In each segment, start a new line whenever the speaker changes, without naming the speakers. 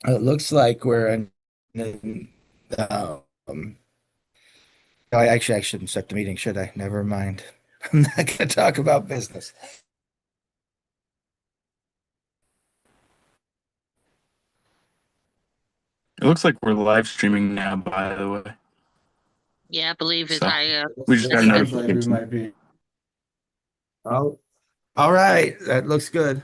It looks like we're in um, I shouldn't start the meeting, should I? Never mind. I'm not going to talk about business.
It looks like we're live streaming now, by the way.
Yeah, I believe it.
So
I
we just
sent
got a
the
Sounds like
message.
we
notification.
might be. Oh, all right. That looks good.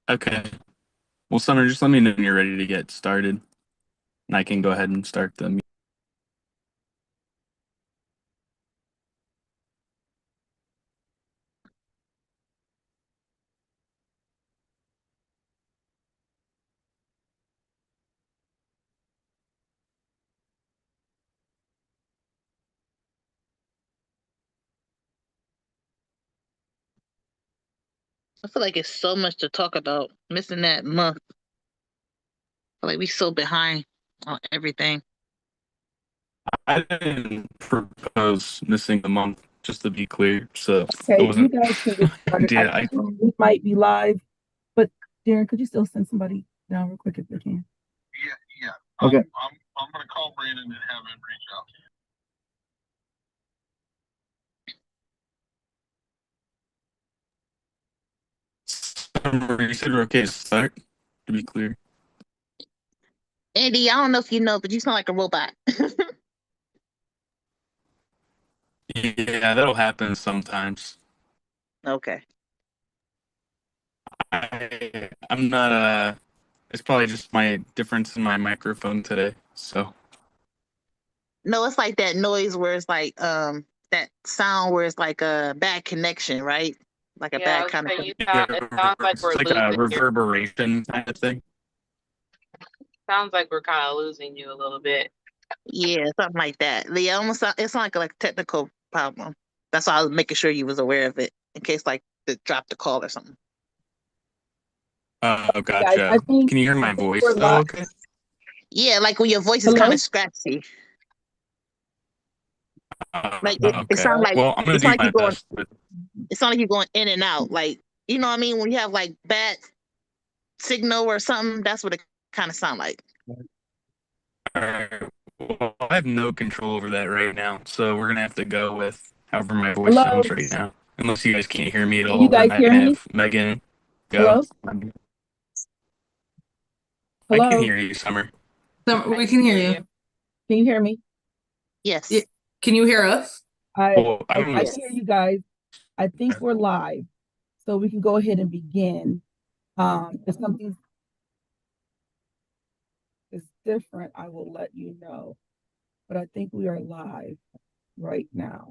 Okay. Well, Summer, just let me know when you're ready to get started, and I can go ahead and start the meeting.
I feel like it's so much to talk about. Missing that month. I feel like we so behind on everything.
I didn't propose missing the month, just to be clear. So it
Okay, you
wasn't.
guys can get started. I
Yeah, I.
think we might be live, but Darren, could you still send somebody down real quick if you can?
Yeah.
Okay.
I'm gonna call Brandon and have him reach out
Summer, you said we're okay to start, to be clear.
Andy, I don't know if you know, but you sound like a robot.
Yeah, that'll happen sometimes.
Okay.
I'm not. It's probably just my difference in my microphone today. So.
No, it's like that noise where it's like that sound where it's like a bad connection, right? Like a
Yeah,
bad kind of thing.
it sounds like
It's
we're
like a
losing you.
reverberation kind of thing.
Sounds like we're kind of losing you a little bit.
Yeah, something like that. Yeah, almost it's like a technical problem. That's why I was making sure you was aware of it in case like it dropped the call or something.
Oh,
Guys, I
gotcha.
think
Can you hear
I
my
think
voice
we're
though?
live.
Okay.
Yeah, like when your voice is kind
Hello?
of scratchy. Like it
Okay.
sounds like
Well, I'm gonna
it's
do
not like
my
you're going.
best with.
It's not like you're going in and out. Like you know what I mean? When you have like bad signal or something, that's what it kind of sound like.
All right. Well, I have no control over that right now, so we're gonna have to go with however my voice
Hello?
sounds right now. Unless you guys can't hear me at
Can you
all, then
guys
I
hear
can
me?
have Megan go.
Hello?
I can
Hello?
hear you, Summer.
We can hear you.
Can you hear me?
Yes.
Yeah. Can you hear us?
Well, I
I
don't
I
know.
can hear you guys. I think we're live, so we can go ahead and begin. If something is different, I will let you know. But I think we are live right now.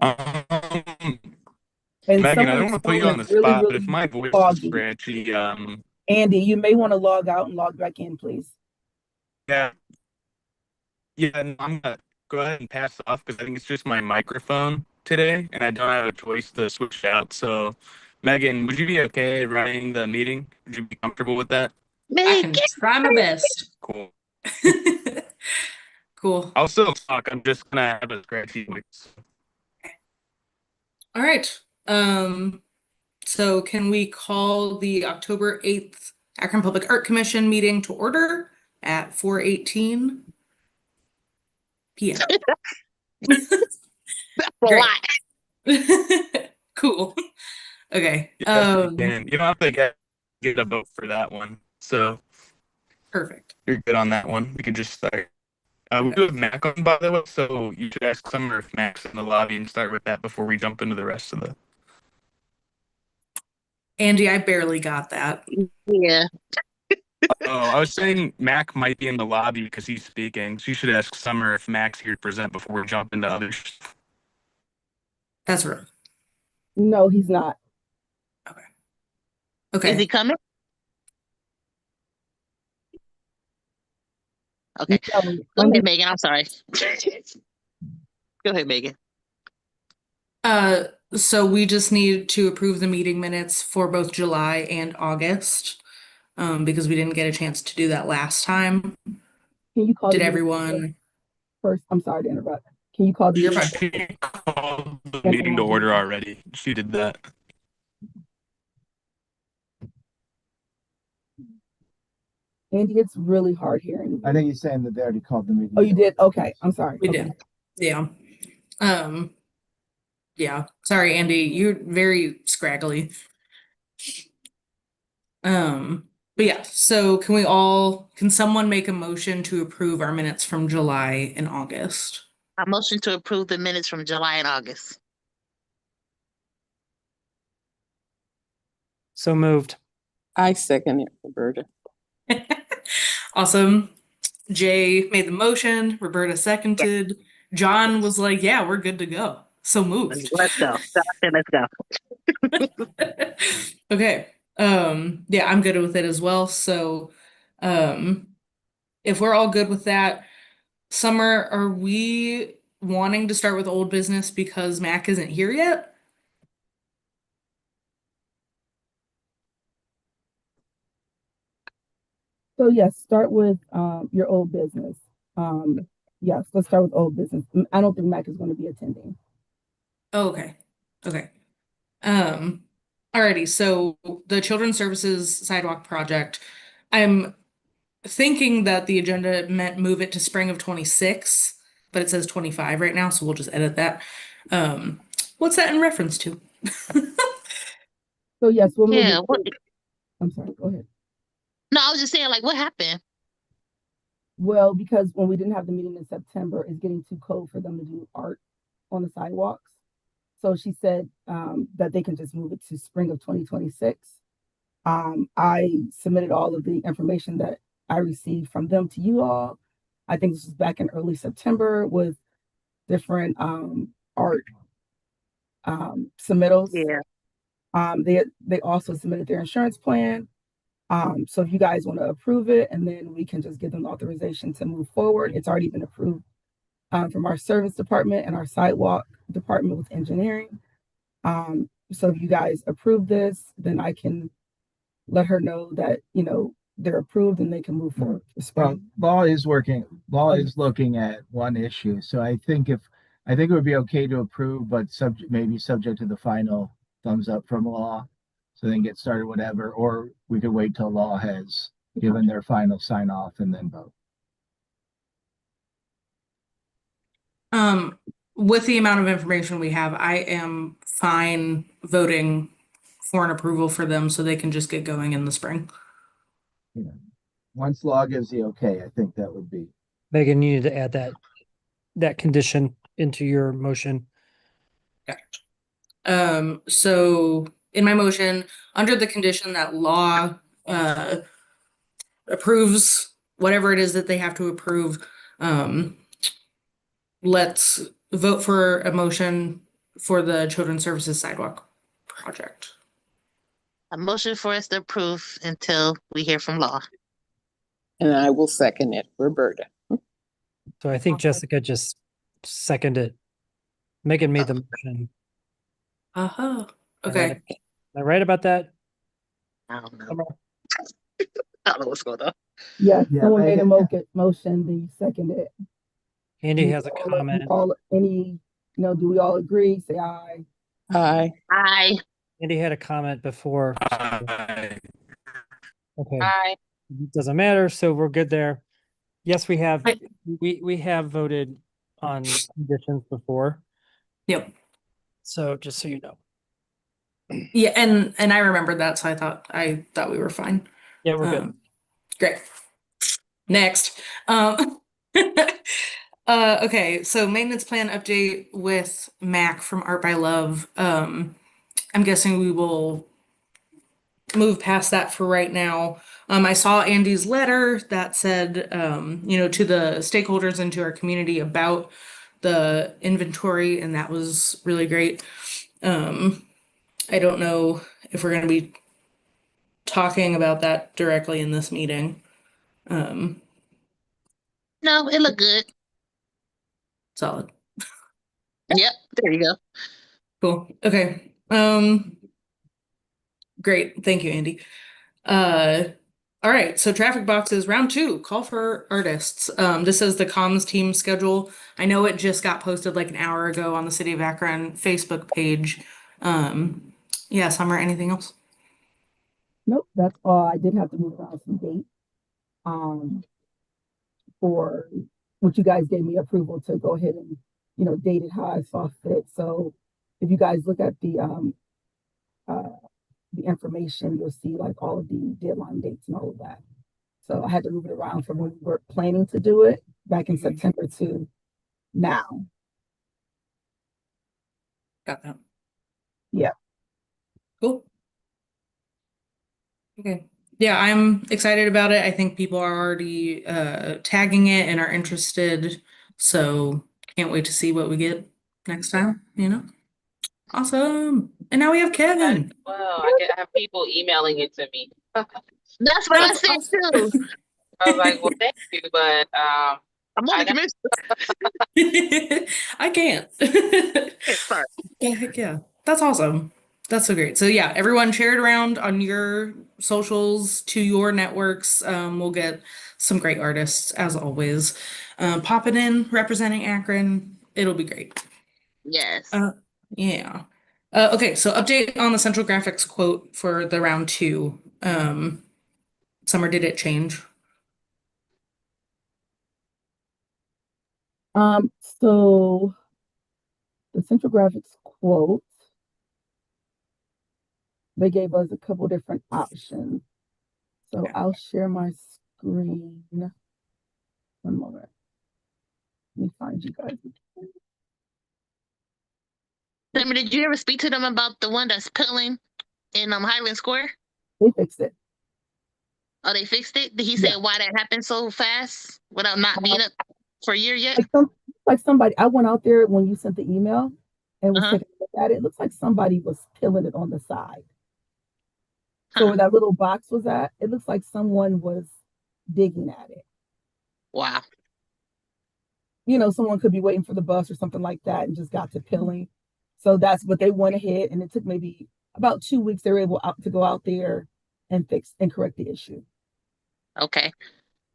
And
Megan, I don't
someone's
want to put you
phone
on
is
the
really,
spot, but if
really
my voice is
foggy.
scratchy,
Andy, you may want to log out and log back in, please.
yeah, yeah, no, I'm gonna go ahead and pass off because I think it's just my microphone today, and I don't have a choice to switch out. So, Megan, would you be okay running the meeting? Would you be comfortable with that?
I can try my best.
Cool.
Cool.
I'll still talk. I'm just gonna have a scratchy voice.
All right. So can we call the October 8th Akron Public Art Commission meeting to order at 4:18 p.m.
That's a
Great.
lot.
Cool. Okay.
Yes, you can. You don't have to get a vote for that one. So
Perfect.
you're good on that one. We could just start. We do have Mac on, by the way, so you should ask Summer if Mac's in the lobby and start with that before we jump into the rest of the.
Andy, I barely got that.
Yeah.
Oh, I was saying Mac might be in the lobby because he's speaking. So you should ask Summer if Mac's here to present before we jump into others.
That's right.
No, he's not.
Okay.
Is he
Okay.
coming? Okay.
No,
Go
let me.
ahead, Megan. I'm sorry. Go ahead, Megan.
So we just need to approve the meeting minutes for both July and August, because we didn't get a chance to do that last time.
Can you call
Did
the meeting
everyone?
first? I'm sorry to interrupt. Can you call the
You're
meeting?
fine.
She called the meeting to order already. She did that.
Andy, it's really hard hearing you.
I think he's saying that they already called the meeting.
Oh, you did? Okay, I'm sorry.
We
Okay.
did. Yeah. Yeah. Sorry, Andy. You're very scraggly. But yeah, so can someone make a motion to approve our minutes from July and August?
I motion to approve the minutes from July and August.
So moved.
I second it, Roberta.
Awesome. Jay made the motion, Roberta seconded. John was like, yeah, we're good to go. So moved.
Let's go. Let's go.
Okay. Yeah, I'm good with it as well. So, if we're all good with that, Summer, are we wanting to start with old business because Mac isn't here yet?
So yes, start with your old business. Yes, let's start with old business. I don't think Mac is going to be attending.
Oh, okay. Okay. Alrighty, so the Children's Services Sidewalk Project, I'm thinking that the agenda meant move it to spring of 26, but it says 25 right now, so we'll just edit that. What's that in reference to?
So yes, we'll move
Yeah.
it. I'm sorry, go ahead.
No, I was just saying, like, what happened?
Well, because when we didn't have the meeting in September, it's getting too cold for them to do art on the sidewalks. So she said that they can just move it to spring of 2026. I submitted all of the information that I received from them to you all. I think this was back in early September with different art submittals.
Yeah.
They also submitted their insurance plan. So if you guys want to approve it, and then we can just give them authorization to move forward. It's already been approved from our service department and our sidewalk department with engineering. So if you guys approve this, then I can let her know that, they're approved and they can move forward.
Well, law is looking at one issue. So I think it would be okay to approve, but maybe subject to the final thumbs up from law. So then get started, whatever, or we could wait till law has given their final sign off and then vote.
With the amount of information we have, I am fine voting for an approval for them so they can just get going in the spring.
Yeah. Once law gives the okay, I think that would be.
Megan, you need to add that condition into your motion.
So in my motion, under the condition that law approves whatever it is that they have to approve, let's vote for a motion for the Children's Services Sidewalk Project.
A motion for us to approve until we hear from law.
And I will second it, Roberta.
So I think Jessica just seconded. Megan made the motion.
Uh-huh.
Am
Okay.
Am I right about that?
I don't know.
Summer?
I don't know what's going on.
Yeah,
Yeah,
someone made a
Megan,
motion, then you seconded it.
Andy has a
Do
comment.
do we all agree? Say aye.
Aye.
Aye.
Andy had a comment before.
Aye.
Okay,
Aye.
doesn't matter, so we're good there. Yes, we have
I-
we have voted on conditions before,
Yep.
so just so you know.
Yeah, and I remembered that, so I thought we were fine.
Yeah, we're good.
Great. Next. Okay, so maintenance plan update with Mac from Art by Love. I'm guessing we will move past that for right now. I saw Andy's letter that said, to the stakeholders and to our community about the inventory, and that was really great. I don't know if we're going to be talking about that directly in this meeting.
No, it looked good.
Solid.
Yep, there you go.
Cool. Okay. Great. Thank you, Andy. All right, so traffic boxes, round two, call for artists. This is the comms team schedule. I know it just got posted like an hour ago on the City of Akron Facebook page. Yeah, Summer, anything else?
Nope, that's all. I did have to move around some dates um, for which you guys gave me approval to go ahead and, date it how I saw fit. So if you guys look at uh, the information, you'll see like all of the deadline dates and all of that. So I had to move it around from when we were planning to do it back in September to now.
Got that.
Yeah.
Cool. Okay. Yeah, I'm excited about it. I think people are already tagging it and are interested. So can't wait to see what we get next time, Awesome. And now we have Kevin.
Well, I have people emailing it to me.
That's what I
That's
said
awesome.
too.
I was like, well, thank you, but
I'm on
I
the
got
commission.
I can't.
Sorry.
Yeah, heck yeah. That's awesome. That's so great. So yeah, everyone share it around on your socials to your networks. We'll get some great artists as always. Pop it in, representing Akron. It'll be great.
Yes.
Yeah. Okay, so update on the Central Graphics quote for the round two. Summer, did it change?
So the Central Graphics quote, they gave us a couple different options. So
Okay.
I'll share my screen. One moment. Let me find you guys.
Sammy, did you ever speak to them about the one that's pilling in Highland Square?
They fixed it.
Oh, they fixed it? Did he
Yeah.
say why that happened so fast without not being up for a year yet?
Like somebody, I went out there when you sent the email and was
Uh-huh.
taking a look at it. It looks like somebody was peeling it on the side. So
Huh.
where that little box was at, it looks like someone was digging at it.
Wow.
Someone could be waiting for the bus or something like that and just got to peeling. So that's what they went ahead, and it took maybe about 2 weeks. They were able to go out there and fix and correct the issue.
Okay.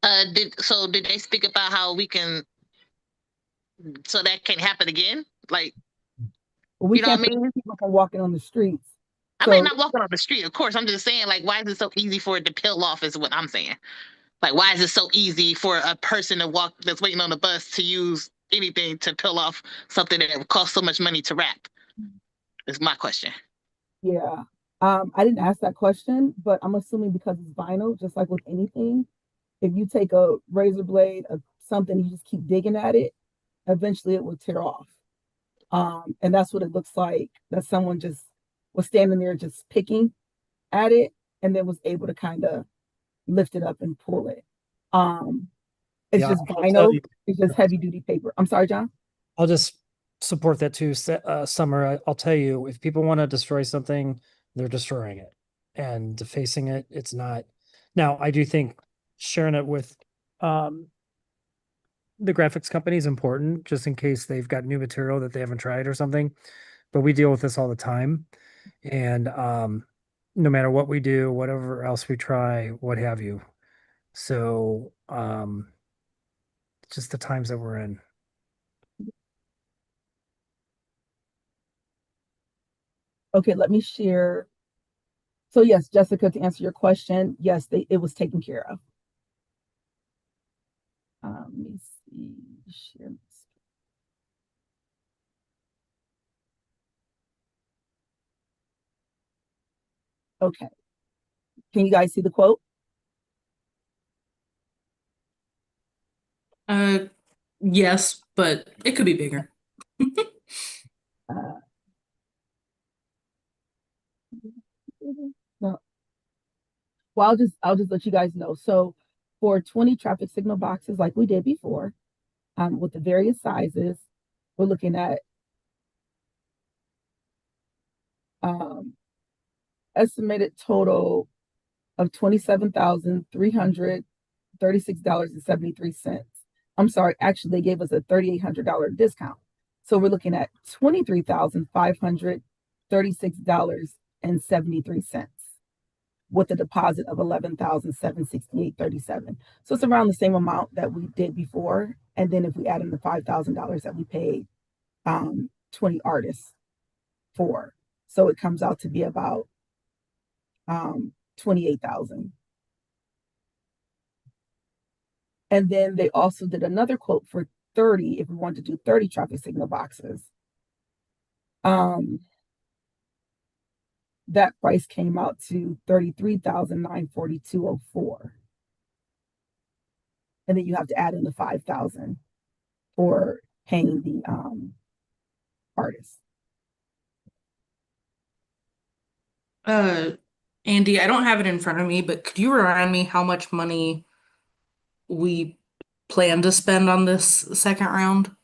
Did they speak about how we can so that can happen again? Like,
But we
you know what
can't
I mean?
prevent people from walking on the streets.
I
So
mean, not walking on the street, of course. I'm just saying, like, why is it so easy for it to peel off? Is what I'm saying. Like, why is it so easy for a person to walk that's waiting on the bus to use anything to peel off something that would cost so much money to wrap? Is my question.
yeah. I didn't ask that question, but I'm assuming because it's vinyl, just like with anything, if you take a razor blade or something, you just keep digging at it, eventually it will tear off. And that's what it looks like, that someone just was standing there just picking at it and then was able to kind of lift it up and pull it. It's
Yeah,
just
I'll tell
vinyl.
you-
It's just heavy duty paper. I'm sorry, John.
I'll just support that too, Summer. I'll tell you, if people want to destroy something, they're destroying it and defacing it. It's not. Now, I do think sharing it with um, the graphics company is important, just in case they've got new material that they haven't tried or something. But we deal with this all the time, and no matter what we do, whatever else we try, what have you. So, just the times that we're in.
Okay, let me share. So yes, Jessica, to answer your question, yes, it was taken care of. Let me see. Share my screen. Okay. Can you guys see the quote?
Yes, but it could be bigger.
Uh, no. Well, I'll just let you guys know. So for 20 traffic signal boxes, like we did before, with the various sizes, we're looking at estimated total of $27,336.73. I'm sorry, actually they gave us a $3,800 discount. So we're looking at $23,536.73. with a deposit of 11,768.37. So it's around the same amount that we did before. And then if we add in the $5,000 that we paid 20 artists for, so it comes out to be about 28,000. And then they also did another quote for 30 if we want to do 30 traffic signal boxes. That price came out to 33,942.04. And then you have to add in the 5,000 for paying the artists.
Andy, I don't have it in front of me, but could you remind me how much money we plan to spend on this second round?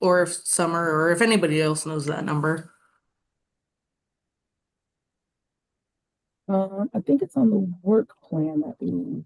Or if Summer or if anybody else knows that number.
I think it's on the work plan that we.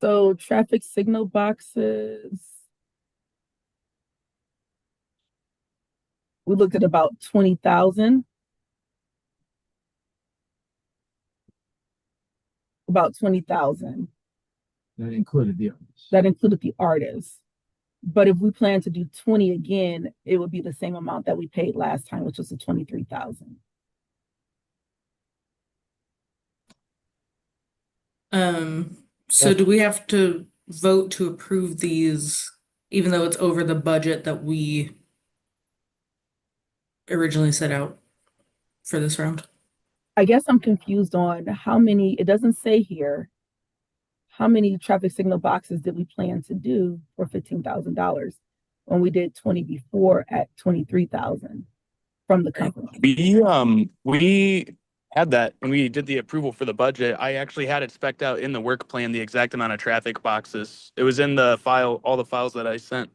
So traffic signal boxes. We looked at about 20,000. About 20,000.
That included the artists.
That included the artists. But if we plan to do 20 again, it would be the same amount that we paid last time, which was the 23,000.
So do we have to vote to approve these, even though it's over the budget that we originally set out for this round?
I guess I'm confused on how many, it doesn't say here, how many traffic signal boxes did we plan to do for $15,000 when we did 20 before at 23,000 from the company?
We had that when we did the approval for the budget. I actually had it spec'd out in the work plan, the exact amount of traffic boxes. It was in the file, all the files that I sent.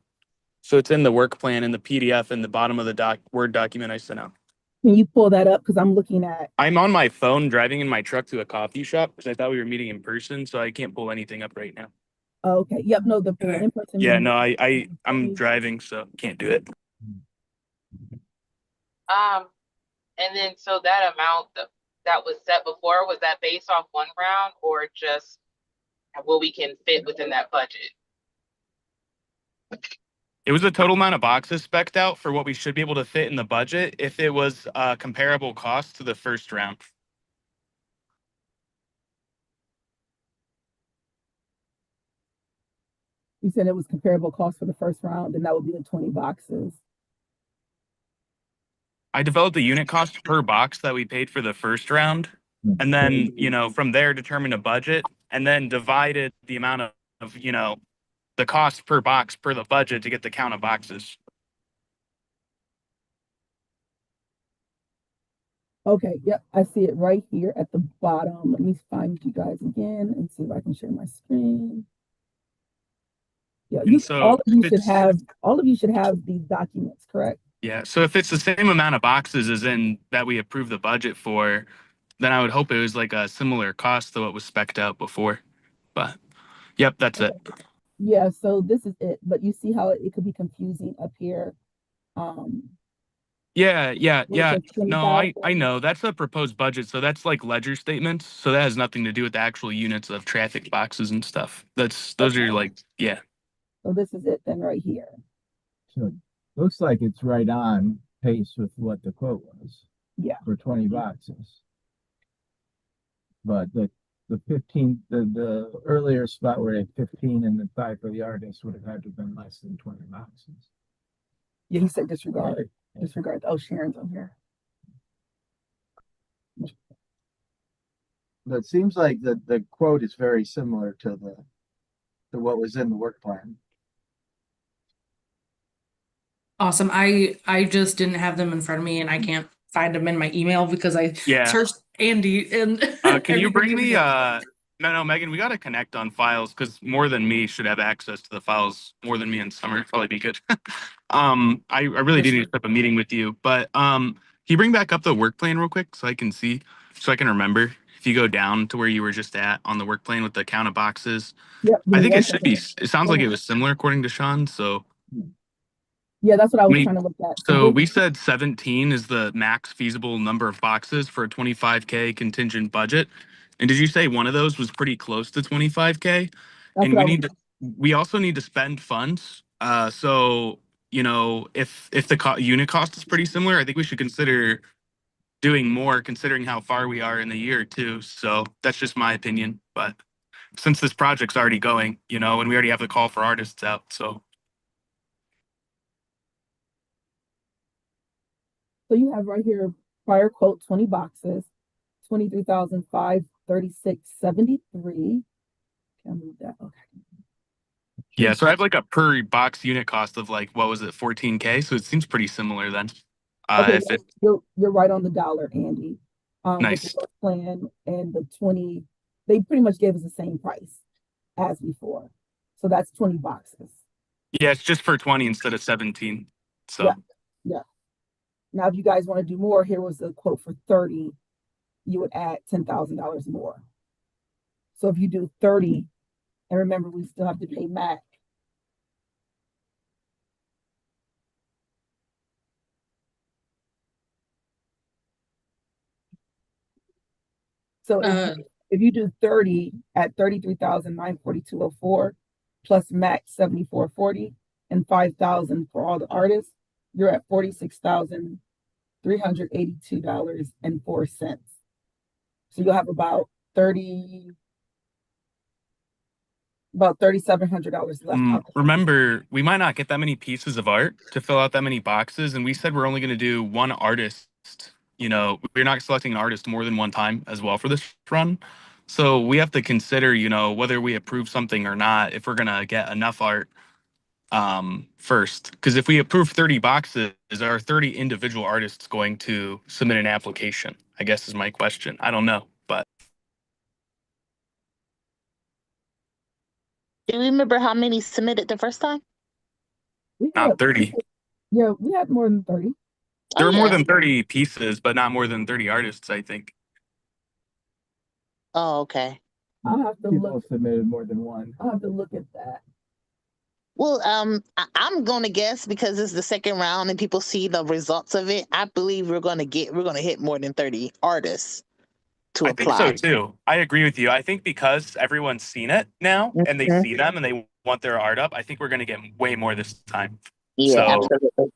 So it's in the work plan in the PDF in the bottom of the Word document I sent out.
Can you pull that up? Because I'm looking at.
I'm on my phone driving in my truck to a coffee shop because I thought we were meeting in person, so I can't pull anything up right now.
Oh, okay. Yep. No, the in-person.
Yeah,
meeting.
no, I'm driving, so can't do it.
And then so that amount that was set before, was that based off one round or just what we can fit within that budget?
It was the total amount of boxes spec'd out for what we should be able to fit in the budget if it was a comparable cost to the first round.
You said it was comparable cost for the first round, and that would be the 20 boxes.
I developed the unit cost per box that we paid for the first round, and then, from there determined a budget, and then divided the amount of, the cost per box per the budget to get the count of boxes.
Okay, yep, I see it right here at the bottom. Let me find you guys again and see if I can share my screen. Yeah, all of you should have these documents, correct?
Yeah, so if it's the same amount of boxes as in that we approved the budget for, then I would hope it was like a similar cost to what was spec'd out before. But, yep, that's it.
Yeah, so this is it. But you see how it could be confusing up here.
Yeah.
Says
No,
20,000.
I know. That's a proposed budget, so that's like ledger statements. So that has nothing to do with the actual units of traffic boxes and stuff. Those are like, yeah.
So this is it then right here.
So it looks like it's right on pace with what the quote was.
Yeah.
For 20 boxes. But the 15, the earlier spot where they had 15 and the 5 for the artist would have had to have been less than 20 boxes.
Yeah, he said disregard. Disregard. Oh, Sharon's on here.
But it seems like the quote is very similar to what was in the work plan.
Awesome. I just didn't have them in front of me and I can't find them in my email because I
Yeah.
searched Andy and
Can you bring
everything
me
came
no, Megan, we gotta connect on files because more than me should have access to the files more than me and Summer. It'd probably be good. I really
For
do need
sure.
to set up a meeting with you, but can you bring back up the work plan real quick so I can see, so I can remember? If you go down to where you were just at on the work plan with the count of boxes,
Yep. Give
I
me
think
one
it should be.
second.
It sounds like it was similar according to Sean. So
Yeah, that's what I was
we
trying to look at.
so we said 17 is the max feasible number of boxes for a 25K contingent budget. And did you say one of those was pretty close to 25K?
That's
And
what
we
I was.
need to we also need to spend funds. So if the unit cost is pretty similar, I think we should consider doing more considering how far we are in the year too. So that's just my opinion. But since this project's already going, and we already have the call for artists out, so
So you have right here prior quote 20 boxes, 23,536.73. Can I move that? Okay.
yeah. So I have like a per box unit cost of like, what was it, 14K? So it seems pretty similar then.
Okay,
If it
you're right on the dollar, Andy. With the
Nice.
work plan and the 20, they pretty much gave us the same price as before. So that's 20 boxes.
Yeah, it's just for 20 instead of 17. So
Yeah. Yeah. Now, if you guys want to do more, here was the quote for 30, you would add $10,000 more. So if you do 30, and remember, we still have to pay Mac. So
Uh,
if you do 30 at 33,942.04 plus Mac 74.40 and 5,000 for all the artists, you're at $46,382.04. So you'll have about $3,700 left out.
remember, we might not get that many pieces of art to fill out that many boxes. And we said we're only going to do one artist. We're not selecting an artist more than one time as well for this run. So we have to consider, whether we approve something or not, if we're going to get enough art first. Because if we approve 30 boxes, are 30 individual artists going to submit an application? I guess is my question. I don't know, but
Do you remember how many submitted the first time?
We
not
had,
30.
yeah, we had more than 30.
There
Oh
were more
yeah.
than 30 pieces, but not more than 30 artists, I think.
Oh, okay.
I'll have to
People
look.
submitted more than one.
I'll have to look at that.
Well, I'm gonna guess because it's the second round and people see the results of it. I believe we're gonna hit more than 30 artists to
I think so
apply.
too. I agree with you. I think because everyone's seen it now and they
Mhm.
see them and they want their art up, I think we're going to get way more this time.
Yeah,
So-
absolutely.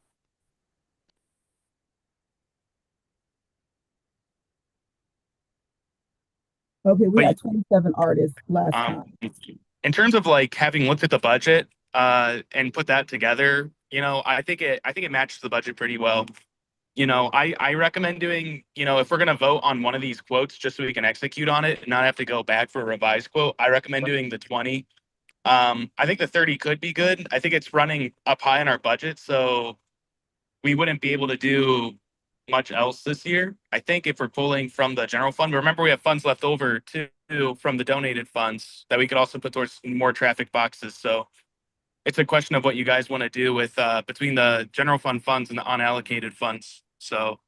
Okay, we
But-
had 27 artists last time.
In terms of like having looked at the budget and put that together, I think it matches the budget pretty well. I recommend doing, if we're going to vote on one of these quotes just so we can execute on it and not have to go back for a revised quote, I recommend doing the 20. I think the 30 could be good. I think it's running up high in our budget, so we wouldn't be able to do much else this year. I think if we're pulling from the general fund, remember we have funds left over too from the donated funds that we could also put towards more traffic boxes. So it's a question of what you guys want to do with between the general fund funds and the unallocated funds. So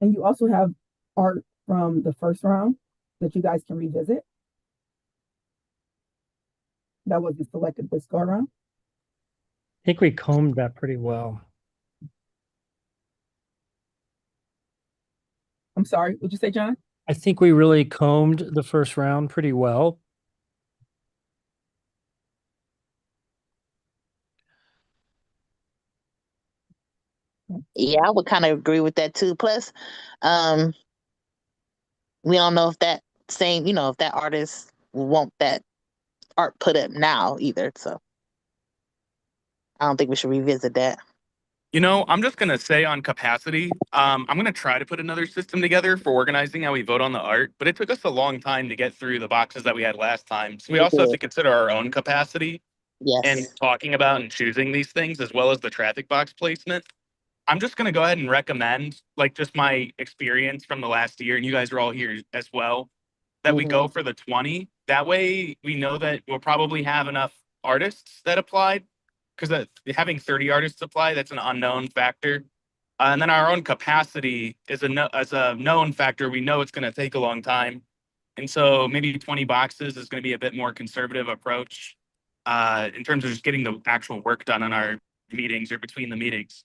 And you also have art from the first round that you guys can revisit. That wasn't selected this go around.
I think we combed that pretty well.
I'm sorry, what'd you say, John?
I think we really combed the first round pretty well.
Yeah, I would kind of agree with that too. Plus, um, we don't know if that if that artist want that art put up now either. So I don't think we should revisit that.
You know, I'm just gonna say on capacity, I'm gonna try to put another system together for organizing how we vote on the art, but it took us a long time to get through the boxes that we had last time. So we
It
also have
did.
to consider our own capacity in
Yes.
talking about and choosing these things, as well as the traffic box placement. I'm just gonna go ahead and recommend, like just my experience from the last year, and you guys are all here as well, that we go for the 20. That way we know that we'll probably have enough artists that applied, because having 30 artists apply, that's an unknown factor. And then our own capacity is as a known factor. We know it's going to take a long time. And so maybe 20 boxes is going to be a bit more conservative approach in terms of just getting the actual work done on our meetings or between the meetings.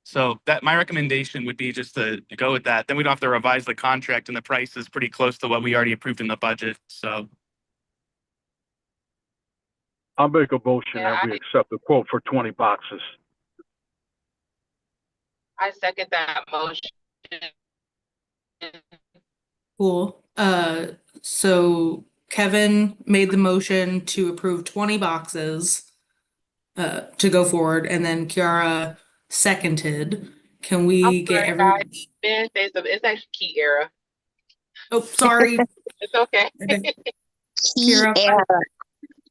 So that my recommendation would be just to go with that. Then we don't have to revise the contract, and the price is pretty close to what we already approved in the budget. So
I'll make a motion
Yeah,
that we accept the quote for 20 boxes.
I second that motion.
Cool. So Kevin made the motion to approve 20 boxes to go forward, and then Kiara seconded. Can we
I'm
get
sorry,
every?
guys. Ben says it's actually Key Era.
Oh, sorry,
It's okay.
Key
Kiara.
era.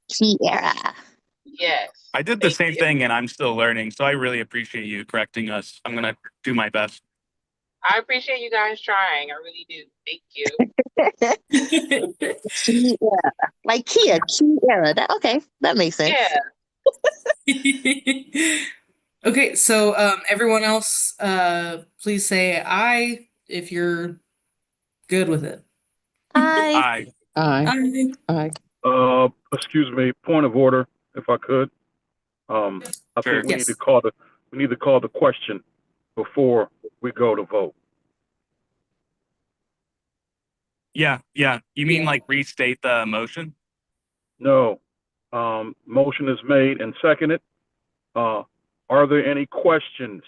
Key era.
Yes.
I did the
Thank
same
you.
thing, and I'm still learning. So I really appreciate you correcting us. I'm gonna do my best.
I appreciate you guys trying. I really do. Thank you.
Key era. Like Kia, key era. Okay, that makes sense.
Yeah.
Okay, so everyone else, please say aye if you're good with it.
Aye.
Aye.
Aye.
Aye.
Excuse me, point of order, if I could. I
Sure.
think we need
Yes.
to call the question before we go to vote.
Yeah. You mean
Yeah.
like restate the motion?
No. Motion is made and seconded. Are there any questions?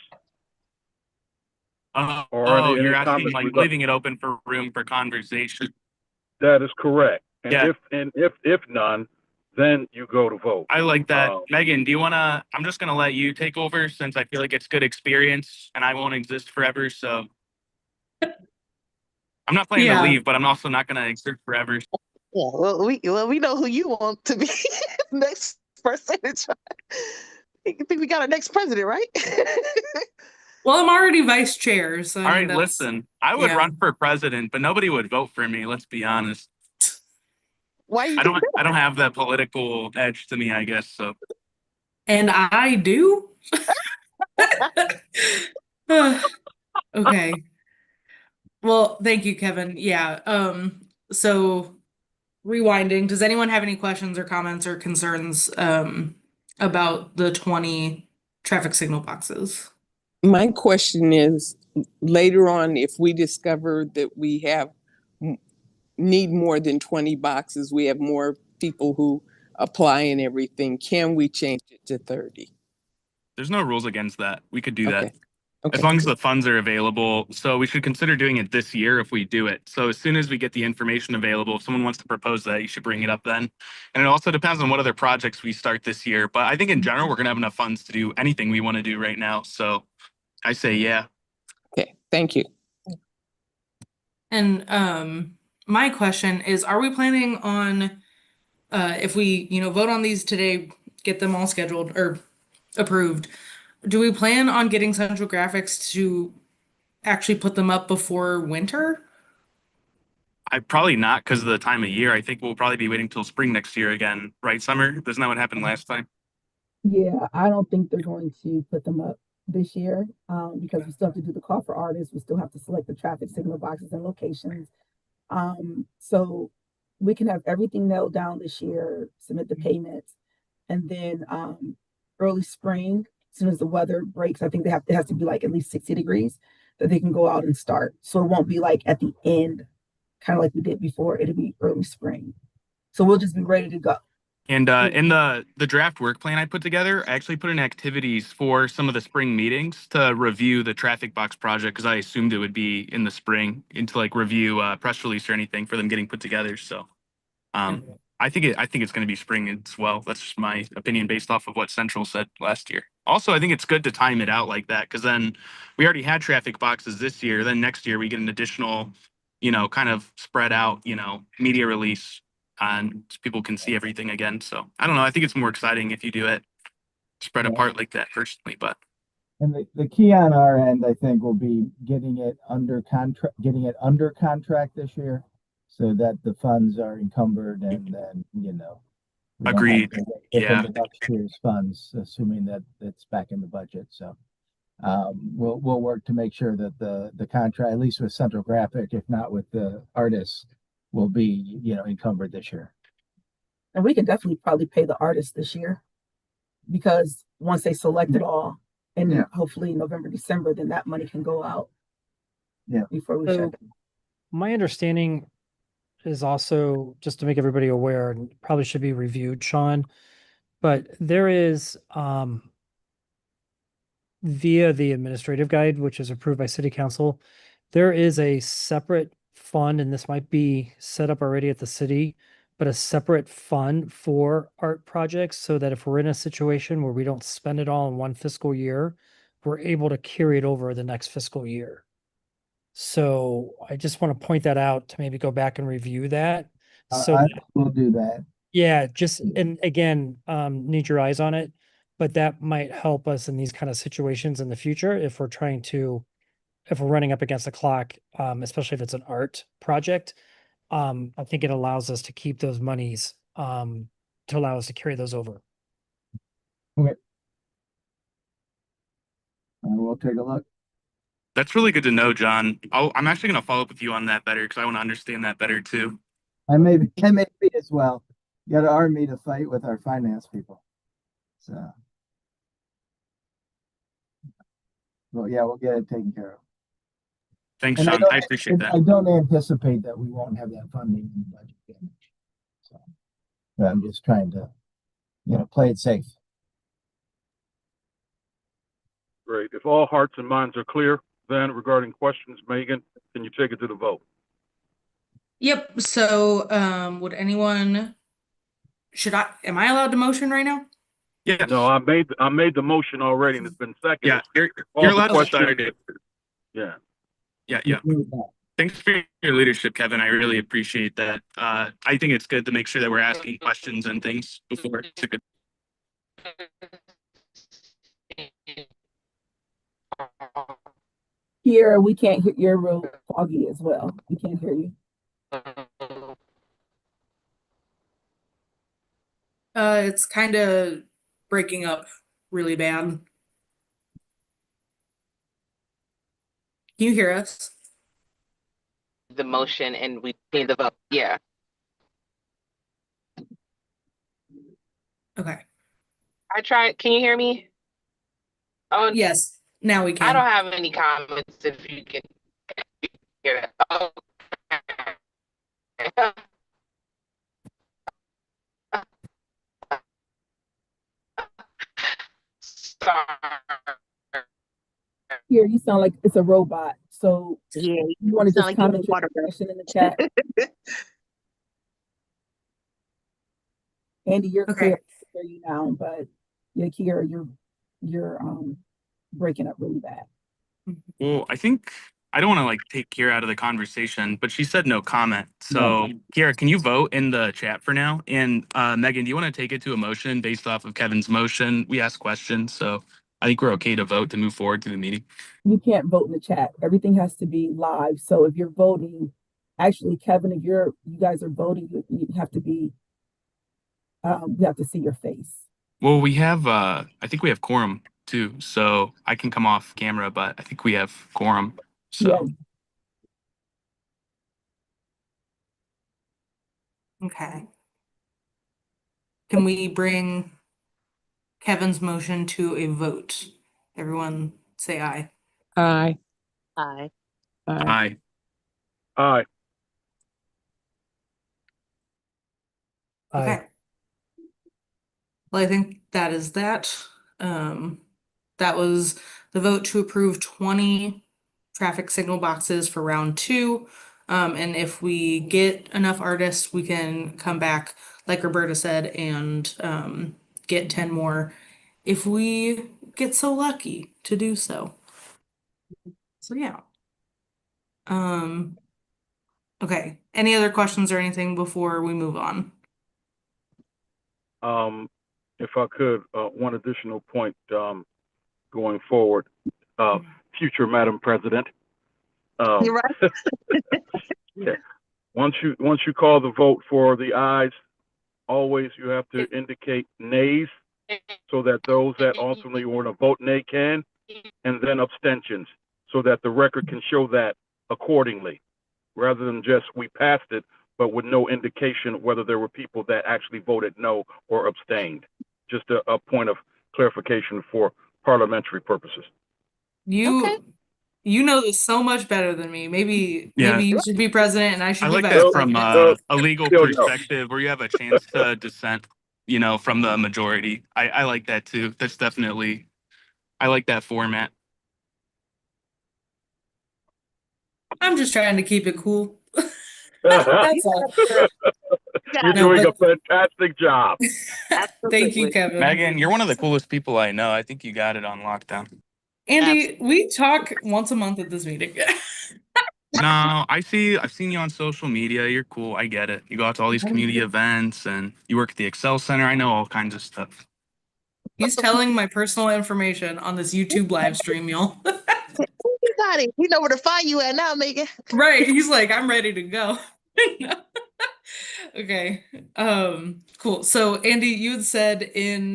Or are there
You're
any
asking
comments?
like leaving it open for room for conversation.
That is correct. And
Yeah.
if none, then you go to vote.
I like that. Megan, do you wanna? I'm just gonna let you take over since I feel like it's good experience, and I won't exist forever. So I'm not planning to
Yeah.
leave, but I'm also not gonna exist forever.
Yeah. Well, we know who you want to be next person to try. I think we got our next president, right?
Well, I'm already vice chair, so
All
I
right,
mean that's
listen. I would
yeah.
run for president, but nobody would vote for me. Let's be honest.
Why you
I
think
don't. I don't have that political edge to me, I guess. So
And I do. Okay. Well, thank you, Kevin. Yeah. So rewinding, does anyone have any questions or comments or concerns about the 20 traffic signal boxes?
My question is, later on, if we discover that we have need more than 20 boxes, we have more people who apply and everything, can we change it to 30?
there's no rules against that. We could do that.
Okay. Okay.
As long as the funds are available. So we should consider doing it this year if we do it. So as soon as we get the information available, if someone wants to propose that, you should bring it up then. And it also depends on what other projects we start this year. But I think in general, we're going to have enough funds to do anything we want to do right now. So I say, yeah.
Okay, thank you.
And my question is, are we planning on if we, vote on these today, get them all scheduled or approved, do we plan on getting Central Graphics to actually put them up before winter?
I probably not because of the time of year. I think we'll probably be waiting till spring next year again, right, Summer? Isn't that what happened last time?
Yeah, I don't think they're going to put them up this year because we still have to do the call for artists. We still have to select the traffic signal boxes and locations. So we can have everything nailed down this year, submit the payments, and then early spring, as soon as the weather breaks, I think it has to be like at least 60 degrees that they can go out and start. So it won't be like at the end, kind of like we did before. It'll be early spring. So we'll just be ready to go.
And in the draft work plan I put together, I actually put in activities for some of the spring meetings to review the traffic box project because I assumed it would be in the spring and to like review press release or anything for them getting put together. So I'm I think it's going to be spring as well. That's just my opinion based off of what Central said last year. Also, I think it's good to time it out like that because then we already had traffic boxes this year. Then next year we get an additional, kind of spread out, media release on so people can see everything again. So I don't know. I think it's more exciting if you do it spread
Yeah.
apart like that personally, but
And the key on our end, I think, will be getting it under contract this year so that the funds are encumbered and then, we don't have
agreed.
to dip
Yeah.
into next year's funds, assuming that it's back in the budget. So we'll work to make sure that the contract, at least with Central Graphic, if not with the artists, will be, encumbered this year.
And we can definitely probably pay the artists this year because once they select it all, and
Yeah.
hopefully November, December, then that money can go out.
Yeah.
Before we
So
shut down.
my understanding is also, just to make everybody aware, and probably should be reviewed, Sean, but there is via the administrative guide, which is approved by city council, there is a separate fund, and this might be set up already at the city, but a separate fund for art projects so that if we're in a situation where we don't spend it all in one fiscal year, we're able to carry it over the next fiscal year. So I just want to point that out to maybe go back and review that. So
I will do that.
yeah, just, and again, need your eyes on it, but that might help us in these kind of situations in the future if we're if we're running up against the clock, especially if it's an art project. I think it allows us to keep those monies, to allow us to carry those over.
Okay. We'll take a look.
That's really good to know, John. I'm actually going to follow up with you on that better because I want to understand that better too.
I may be as well. You got to arm me to fight with our finance people. So, well, yeah, we'll get it taken care of.
Thanks,
And
Sean. I appreciate that.
I don't anticipate that we won't have that funding in the budget again. So, but I'm just trying to, play it safe.
Great. If all hearts and minds are clear, then regarding questions, Megan, can you take it to the vote?
Yep. So, am I allowed to motion right now?
Yeah.
No, I made the motion already and it's been seconded.
Yeah,
Call
you're
the
allowed to
question.
start it.
Yeah.
Yeah. Thanks for your leadership, Kevin. I really appreciate that. I think it's good to make sure that we're asking questions and things before it's a good.
Here, we can't hear, you're real foggy as well. We can't hear you.
It's kind of breaking up really bad. Can you hear us?
The motion and we need the vote. Yeah.
Okay.
I tried. Can you hear me? Oh,
Yes, now we
I
can.
don't have any comments if you can hear that. Okay. Sorry.
Here, you sound like it's a robot. So
Yeah,
you want to
sound
just
like you're
comment your
water.
question in the chat? Andy, you're
Okay.
clear. I can hear you now, but Yakira, you're breaking up really bad.
Well, I think I don't want to take Kira out of the conversation, but she said no comment. So, Kira, can you vote in the chat for now? And Megan, do you want to take it to a motion based off of Kevin's motion? We asked questions, so I think we're okay to vote to move forward to the meeting.
You can't vote in the chat. Everything has to be live. So if you're voting, actually, Kevin, if you guys are voting, you have to be, you have to see your face.
Well, we have, I think we have quorum too, so I can come off camera, but I think we have quorum. So,
Yeah.
Okay. Can we bring Kevin's motion to a vote? Everyone say aye.
Aye.
Hi.
Aye.
aye.
Aye.
Okay. Well, I think that is that. That was the vote to approve 20 traffic signal boxes for round 2. And if we get enough artists, we can come back, like Roberta said, and get 10 more if we get so lucky to do so. So yeah. Okay. Any other questions or anything before we move on?
If I could, one additional point, going forward, future Madam President.
You're right.
Yeah. Once you call the vote for the ayes, always you have to indicate nays so that those that ultimately want to vote nay can, and then abstentions so that the record can show that accordingly, rather than just we passed it, but with no indication whether there were people that actually voted no or abstained. Just a point of clarification for parliamentary purposes.
Okay.
You know this so much better than me. Maybe
Yeah.
you should be president and I
I
should be
like
vice
that from
president.
a legal
Still no.
perspective where you have a chance to dissent, from the majority. I like that too. That's definitely, I like that format.
I'm just trying to keep it cool.
You're
That's all. No,
doing a
but
fantastic job.
thank you, Kevin.
Megan, you're one of the coolest people I know. I think you got it on lockdown.
Andy, we talk once a month at this meeting.
No, I've seen you on social media. You're cool. I get it. You go out to all these community events and you work at the Excel Center. I know all kinds of stuff.
He's telling my personal information on this YouTube live stream, y'all.
You got it. You know where to find you at now, Megan.
Right. He's like, I'm ready to go. Okay. Cool. So Andy, you had said in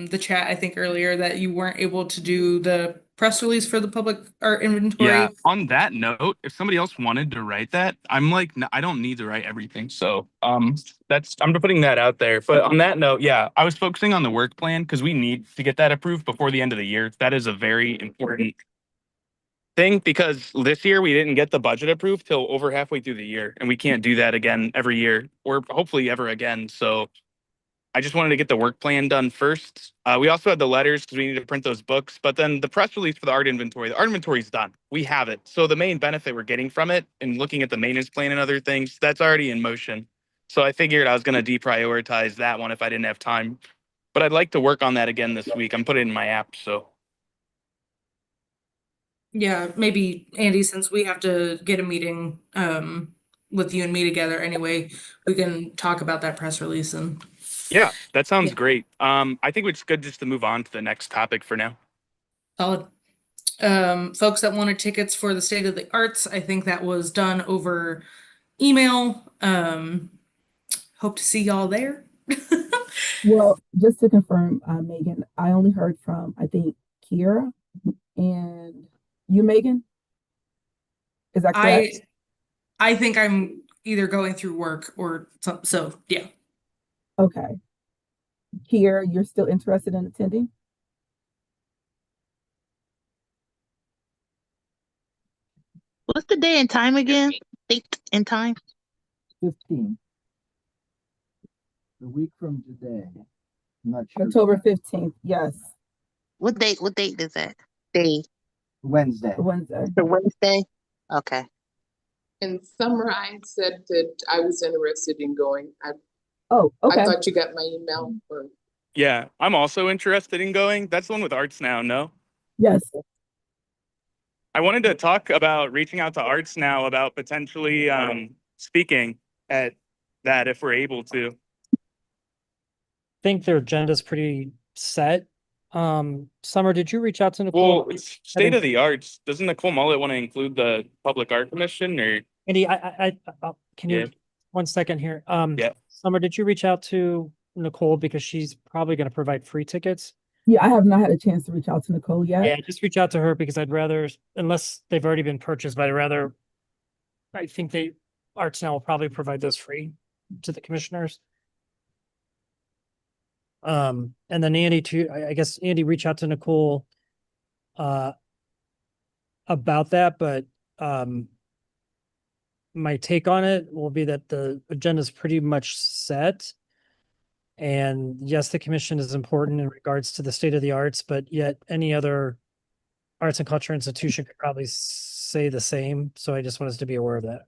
the chat, I think earlier, that you weren't able to do the press release for the public art inventory.
Yeah. On that note, if somebody else wanted to write that, I'm like, I don't need to write everything. So I'm putting that out there. But on that note, yeah, I was focusing on the work plan because we need to get that approved before the end of the year. That is a very important thing because this year we didn't get the budget approved till over halfway through the year, and we can't do that again every year or hopefully ever again. So I just wanted to get the work plan done first. We also had the letters because we need to print those books, but then the press release for the art inventory is done. We have it. So the main benefit we're getting from it and looking at the maintenance plan and other things, that's already in motion. So I figured I was going to deprioritize that one if I didn't have time, but I'd like to work on that again this week. I'm putting it in my app. So
Yeah, maybe Andy, since we have to get a meeting with you and me together anyway, we can talk about that press release and
yeah, that sounds
Yeah.
great. I think it's good just to move on to the next topic for now.
solid. Folks that wanted tickets for the State of the Arts, I think that was done over email. Hope to see y'all there.
Well, just to confirm, Megan, I only heard from, I think, Kira and you, Megan. Is that correct?
I think I'm either going through work or so yeah.
Okay. Kira, you're still interested in attending?
What's the day and time again? Date and time?
15. The week from today. I'm not sure.
October 15th, yes.
What date is that? Day.
Wednesday.
Wednesday.
The Wednesday? Okay.
And Summer, I said that I was interested in going.
Oh, okay.
I thought you got my email. Or...
Yeah, I'm also interested in going. That's the one with Arts Now, no?
Yes.
I wanted to talk about reaching out to Arts Now about potentially speaking at that if we're able to.
Think their agenda's pretty set. Summer, did you reach out to Nicole?
Well, it's State of the Arts. Doesn't Nicole Mullet want to include the Public Art Commission or?
Andy, can you
Yeah.
1 second here?
Yeah.
Summer, did you reach out to Nicole because she's probably going to provide free tickets?
Yeah, I have not had a chance to reach out to Nicole yet.
Yeah, just reach out to her because I'd rather, unless they've already been purchased, but I think Arts Now will probably provide those free to the commissioners. And then Andy too, I guess Andy, reach out to Nicole about that, but my take on it will be that the agenda is pretty much set. And yes, the commission is important in regards to the state of the arts, but yet any other arts and culture institution could probably say the same. So I just want us to be aware of that.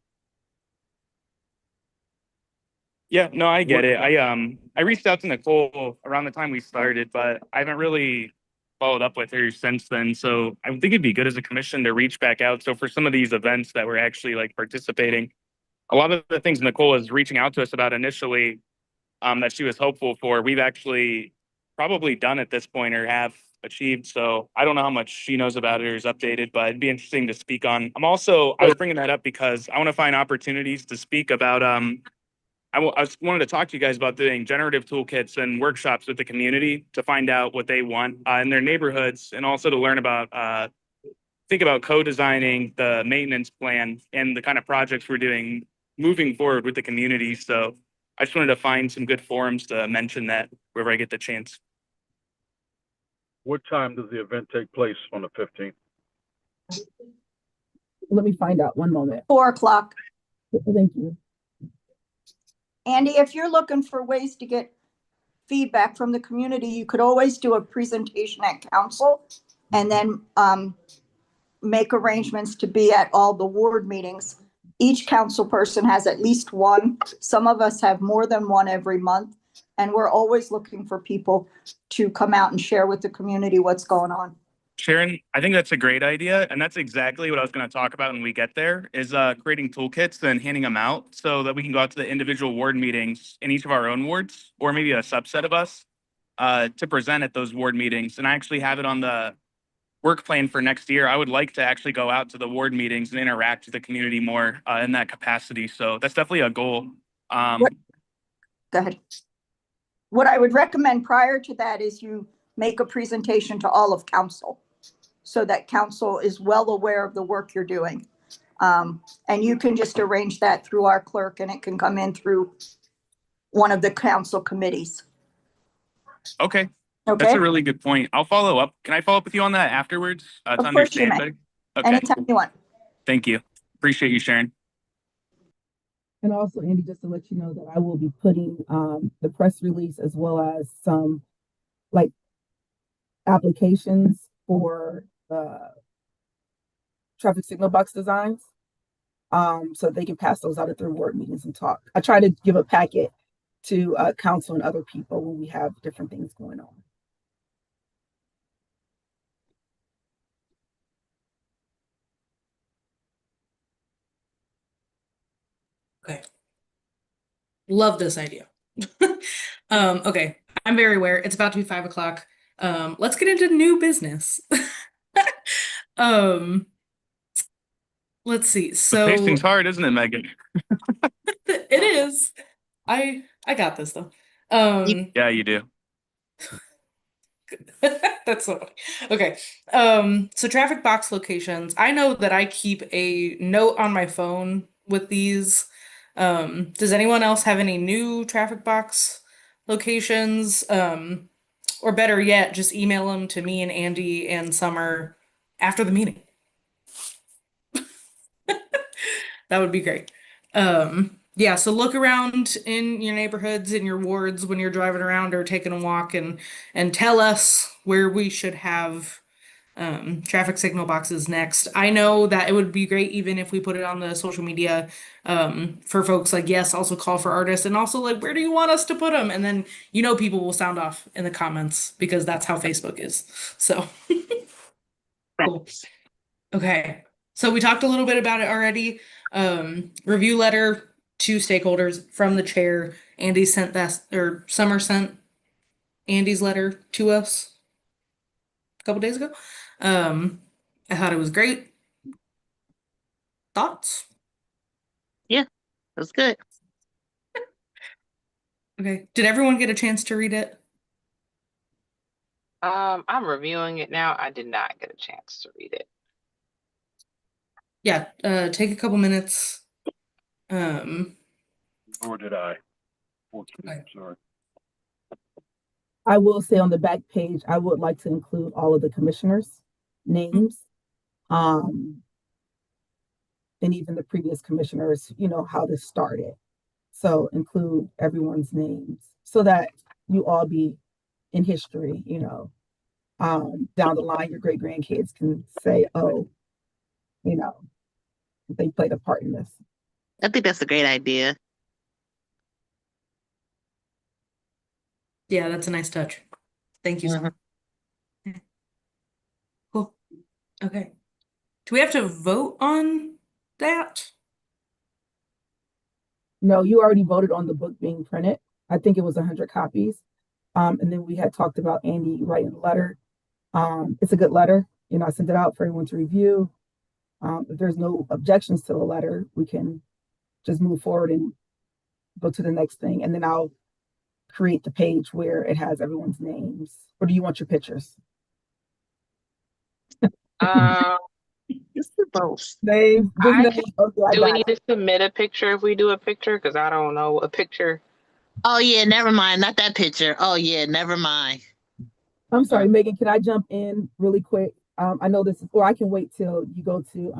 Yeah, no, I get it. I reached out to Nicole around the time we started, but I haven't really followed up with her since then. So I think it'd be good as a commission to reach back out. So for some of these events that we're actually like participating, a lot of the things Nicole is reaching out to us about initially, that she was hopeful for, we've actually probably done at this point or have achieved. So I don't know how much she knows about it or is updated, but it'd be interesting to speak on. I was bringing that up because I want to find opportunities to speak about, wanted to talk to you guys about doing generative toolkits and workshops with the community to find out what they want in their neighborhoods, and also to learn about, think about co-designing the maintenance plan and the kind of projects we're doing moving forward with the community. So I just wanted to find some good forums to mention that wherever I get the chance.
What time does the event take place on the 15th?
Let me find out. One moment.
4 o'clock.
Thank you.
Andy, if you're looking for ways to get feedback from the community, you could always do a presentation at council and then make arrangements to be at all the ward meetings. Each council person has at least one. Some of us have more than one every month. And we're always looking for people to come out and share with the community what's going on.
Sharon, I think that's a great idea. And that's exactly what I was going to talk about when we get there is creating toolkits and handing them out so that we can go out to the individual ward meetings in each of our own wards, or maybe a subset of us, to present at those ward meetings. And I actually have it on the work plan for next year. I would like to actually go out to the ward meetings and interact with the community more in that capacity. So that's definitely a goal.
Go ahead. What I would recommend prior to that is you make a presentation to all of council so that council is well aware of the work you're doing. And you can just arrange that through our clerk, and it can come in through one of the council committees.
Okay.
Okay.
That's a really good point. I'll follow up. Can I follow up with you on that afterwards to
Of course you
understand
may.
better? Okay.
Anytime you want.
Thank you. Appreciate you, Sharon.
And also, Andy, just to let you know that I will be putting the press release as well as some like applications for traffic signal box designs, so they can pass those out at their ward meetings and talk. I try to give a packet to council and other people when we have different things going on.
Okay. Love this idea. Okay. I'm very aware. It's about to be 5 o'clock. Let's get into new business. Let's see.
The
So
pacing's hard, isn't it, Megan?
it is. I got this though.
Yeah, you do.
That's so funny. Okay. So traffic box locations. I know that I keep a note on my phone with these. Does anyone else have any new traffic box locations? Or better yet, just email them to me and Andy and Summer after the meeting. That would be great. Yeah, so look around in your neighborhoods, in your wards when you're driving around or taking a walk, and tell us where we should have traffic signal boxes next. I know that it would be great even if we put it on the social media for folks like, yes, also call for artists, and also like, where do you want us to put them? And then, people will sound off in the comments because that's how Facebook is. So cool. Okay. So we talked a little bit about it already. Review letter to stakeholders from the chair. Andy sent that, or Summer sent Andy's letter to us a couple days ago. I thought it was great. Thoughts?
That's good.
Okay. Did everyone get a chance to read it?
I'm reviewing it now. I did not get a chance to read it.
Yeah. Take a couple minutes.
Nor did I.
Okay.
Sorry.
I will say on the back page, I would like to include all of the commissioners' names, and even the previous commissioners, how this started. So include everyone's names so that you all be in history, down the line, your great grandkids can say, oh, they played a part in this.
I think that's a great idea.
Yeah, that's a nice touch. Thank you, Summer. Okay. Cool. Okay. Do we have to vote on that?
No, you already voted on the book being printed. I think it was 100 copies. And then we had talked about Andy writing a letter. It's a good letter. I sent it out for everyone to review. If there's no objections to the letter, we can just move forward and go to the next thing. And then I'll create the page where it has everyone's names. Or do you want your pictures?
It's the both.
Names, just
I
names.
can,
Okay, I
do we
got
need
it.
to submit a picture if we do a picture? Because I don't know a picture.
Oh yeah, never mind. Not that picture. Oh yeah, never mind.
I'm sorry, Megan, can I jump in really quick? I know this is, or I can wait till you go to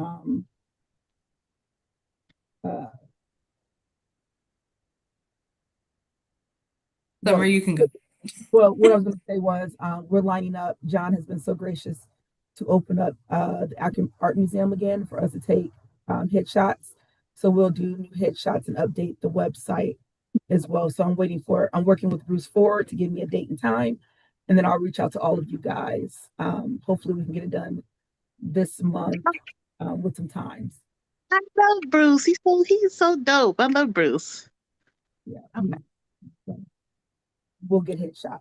uh
Summer,
well,
you can go.
well, what I was going to say was we're lining up. John has been so gracious to open up the Akron Art Museum again for us to take headshots. So we'll do new headshots and update the website as well. So I'm working with Bruce Ford to give me a date and time, and then I'll reach out to all of you guys. Hopefully we can get it done this month with some times.
I love Bruce. He's so dope. I love Bruce.
Yeah, so we'll get headshots.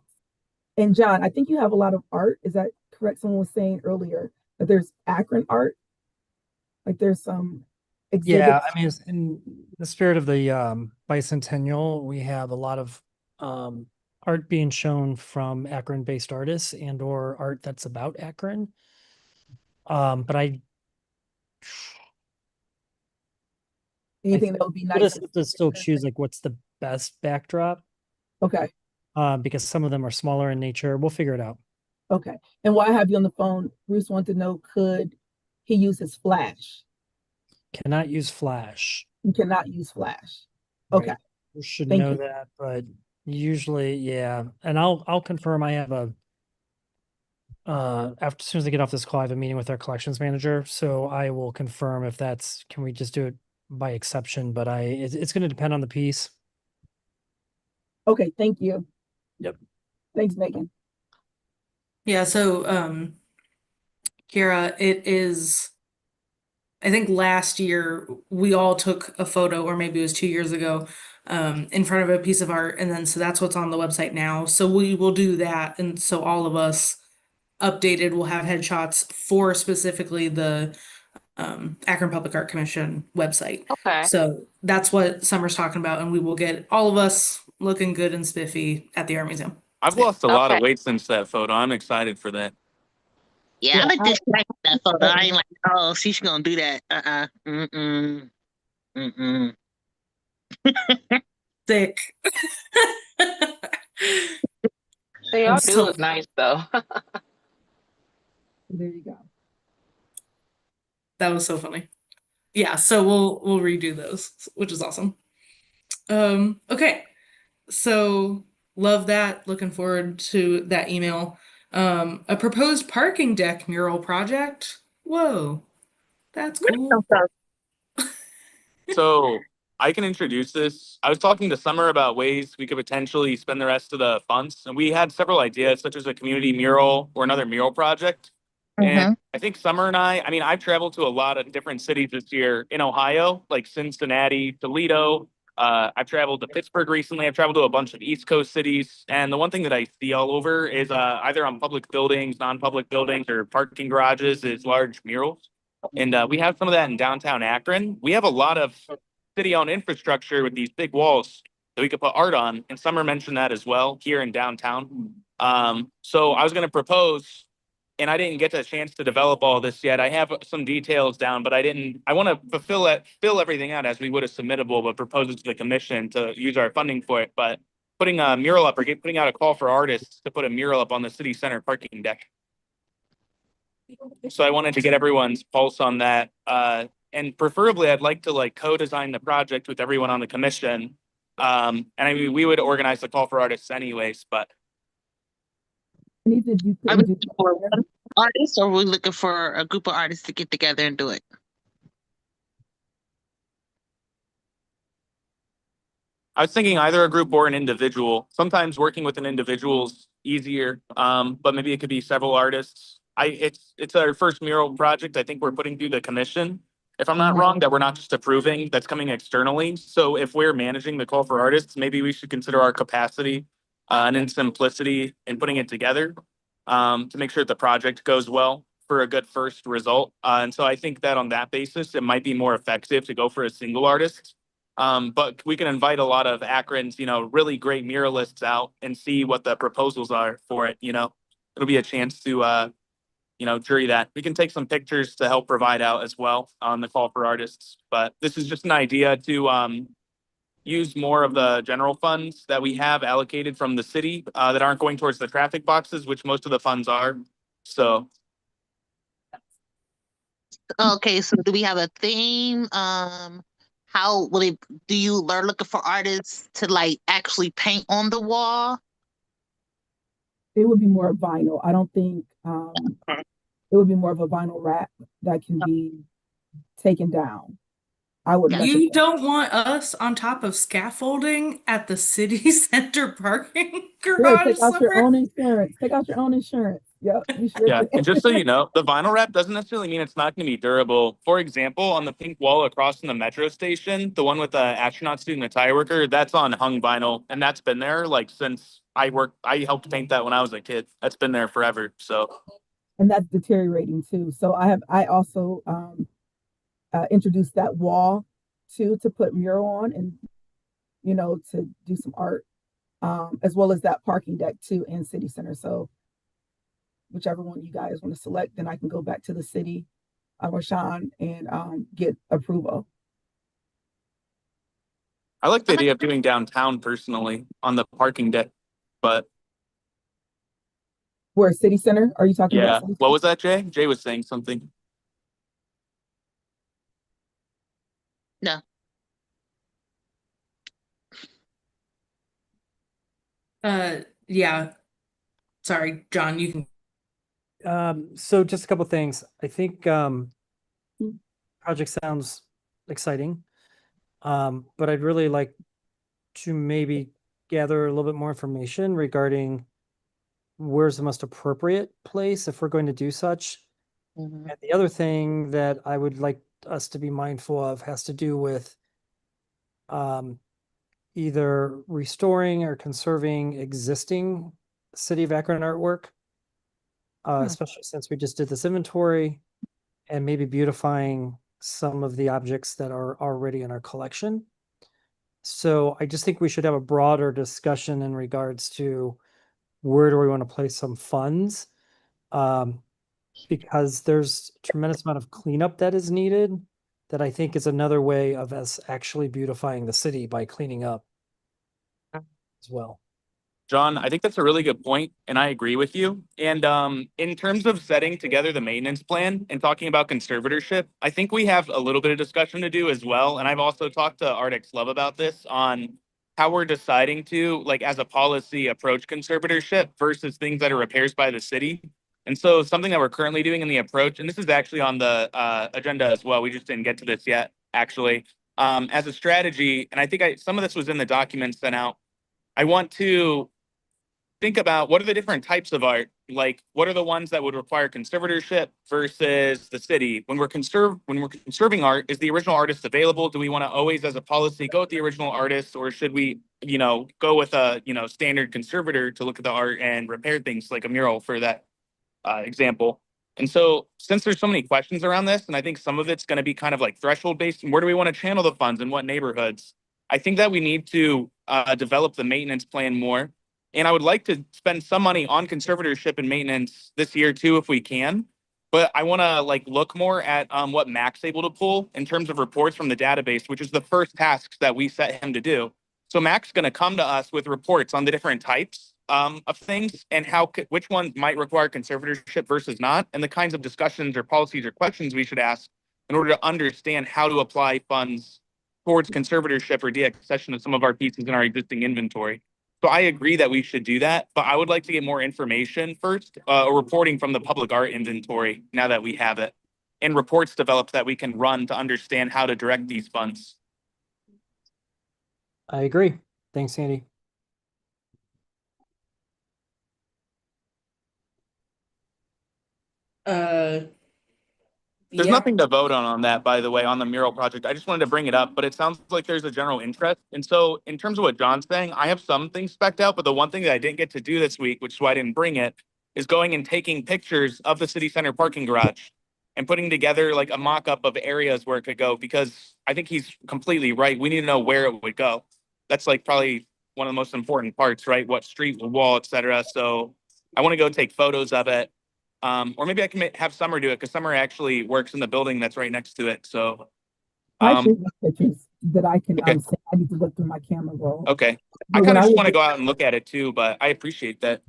And John, I think you have a lot of art. Is that correct? Someone was saying earlier that there's Akron art. Like there's some exhibits.
Yeah, I mean, it's in the spirit of the bicentennial, we have a lot of art being shown from Akron-based artists and or art that's about Akron. But
Anything that would be
we'll
nice.
just have to still choose like what's the best backdrop,
Okay.
because some of them are smaller in nature. We'll figure it out.
Okay. And while I have you on the phone, Bruce wanted to know, could he use his flash?
Cannot use Flash.
You cannot use flash. Okay.
Right. You should
Thank
know
you.
that, but usually, yeah. And I'll confirm. I have a after as soon as I get off this call, I have a meeting with our collections manager. So I will confirm if can we just do it by exception? But it's going to depend on the piece.
Okay. Thank you.
Yep.
Thanks, Megan.
Yeah, so Kira, it is, I think last year we all took a photo, or maybe it was 2 years ago, in front of a piece of art, and then so that's what's on the website now. So we will do that, and so all of us updated will have headshots for specifically the Akron Public Art Commission website.
Okay.
So that's what Summer's talking about, and we will get all of us looking good and spiffy at the art museum.
I've lost a lot of
Okay.
weight since that photo. I'm excited for that.
Yeah, I like
I-
this that photo. I ain't like, oh, she's gonna do that. Mm-mm. Mm-mm.
Thick.
They all
That's
do
so
look nice though.
There you go.
That was so funny. Yeah, so we'll redo those, which is awesome. Okay. So love that. Looking forward to that email. A proposed parking deck mural project. Whoa, that's cool.
So I can introduce this. I was talking to Summer about ways we could potentially spend the rest of the funds, and we had several ideas, such as a community mural or another mural project. And I think Summer and I mean, I've traveled to a lot of different cities this year in Ohio, like Cincinnati, Toledo. I've traveled to Pittsburgh recently. I've traveled to a bunch of East Coast cities. And the one thing that I see all over is either on public buildings, non-public buildings, or parking garages is large murals. And we have some of that in downtown Akron. We have a lot of city-owned infrastructure with these big walls that we could put art on. And Summer mentioned that as well here in downtown. So I was going to propose, and I didn't get a chance to develop all this yet. I have some details down, but I want to fill everything out as we would a submittable, but propose it to the commission to use our funding for it. But putting a mural up or putting out a call for artists to put a mural up on the city center parking deck. So I wanted to get everyone's pulse on that. And preferably I'd like to like co-design the project with everyone on the commission. And I mean, we would organize the call for artists anyways, but
Anita, you
Are
couldn't
we
do
looking for one artist, or are we looking for a group of artists to get together and do it?
I was thinking either a group or an individual. Sometimes working with an individual's easier, but maybe it could be several artists. It's our first mural project. I think we're putting through the commission. If I'm not wrong, that we're not just approving, that's coming externally. So if we're managing the call for artists, maybe we should consider our capacity and in simplicity in putting it together to make sure that the project goes well for a good first result. And so I think that on that basis, it might be more effective to go for a single artist. But we can invite a lot of Akron's, really great muralists out and see what the proposals are for it. It'll be a chance to, jury that. We can take some pictures to help provide out as well on the call for artists. But this is just an idea to use more of the general funds that we have allocated from the city that aren't going towards the traffic boxes, which most of the funds are. So
Okay, so do we have a theme? How will it, do you are looking for artists to like actually paint on the wall?
It would be more vinyl. I don't think it would be more of a vinyl wrap that can be taken down. I would
Yeah.
let
You
the,
don't want us on top of scaffolding at the city center parking
Sure,
garage
take out your
somewhere?
own insurance. Take out your own insurance. Yep, you sure
yeah,
can.
and just so you know, the vinyl wrap doesn't necessarily mean it's not going to be durable. For example, on the pink wall across from the metro station, the one with the astronaut suit and the tire worker, that's on hung vinyl, and that's been there like since I helped paint that when I was a kid. That's been there forever. So
And that's deteriorating too. So I also introduced that wall too to put mural on and to do some art, as well as that parking deck too and city center. So whichever one you guys want to select, then I can go back to the city, Rashawn, and get approval.
I like the idea of doing downtown personally on the parking deck, but
Where city center? Are you talking
yeah,
about city
what was that, Jay? Jay was saying something.
No.
Yeah. Sorry, John, you can.
So just a couple things. I think project sounds exciting, but I'd really like to maybe gather a little bit more information regarding where's the most appropriate place if we're going to do such.
Mhm.
And the other thing that I would like us to be mindful of has to do with either restoring or conserving existing City of Akron artwork, especially since we just did this inventory, and maybe beautifying some of the objects that are already in our collection. So I just think we should have a broader discussion in regards to where do we want to place some funds, because there's a tremendous amount of cleanup that is needed that I think is another way of us actually beautifying the city by cleaning up as well.
John, I think that's a really good point, and I agree with you. And in terms of setting together the maintenance plan and talking about conservatorship, I think we have a little bit of discussion to do as well. And I've also talked to Arctic Love about this on how we're deciding to, like, as a policy, approach conservatorship versus things that are repairs by the city. And so something that we're currently doing in the approach, and this is actually on the agenda as well, we just didn't get to this yet, actually, as a strategy, and I think some of this was in the documents sent out. I want to think about what are the different types of art, like what are the ones that would require conservatorship versus the city. When we're conserving art, is the original artist available? Do we want to always as a policy go with the original artist, or should we go with a standard conservator to look at the art and repair things like a mural for that example? And so since there's so many questions around this, and I think some of it's going to be kind of like threshold based, and where do we want to channel the funds in what neighborhoods, I think that we need to develop the maintenance plan more. And I would like to spend some money on conservatorship and maintenance this year too, if we can. But I want to look more at what Mac's able to pull in terms of reports from the database, which is the first tasks that we set him to do. So Mac's going to come to us with reports on the different types of things and which ones might require conservatorship versus not, and the kinds of discussions or policies or questions we should ask in order to understand how to apply funds towards conservatorship or deaccession of some of our pieces in our existing inventory. So I agree that we should do that, but I would like to get more information first, reporting from the public art inventory now that we have it, and reports developed that we can run to understand how to direct these funds.
I agree. Thanks, Sandy.
There's
Yeah.
nothing to vote on that, by the way, on the mural project. I just wanted to bring it up, but it sounds like there's a general interest. And so in terms of what John's saying, I have some things spec'd out, but the one thing that I didn't get to do this week, which is why I didn't bring it, is going and taking pictures of the city center parking garage and putting together like a mock-up of areas where it could go, because I think he's completely right. We need to know where it would go. That's like probably one of the most important parts, right? What street, what wall, et cetera. So I want to go take photos of it. Or maybe I can have Summer do it, because Summer actually works in the building that's right next to it. So,
I actually have pictures that I can
okay.
say I need to look through my camera roll.
Okay. I
But
kind
when
of
I
just
was
want to go out and look at it too, but I appreciate that.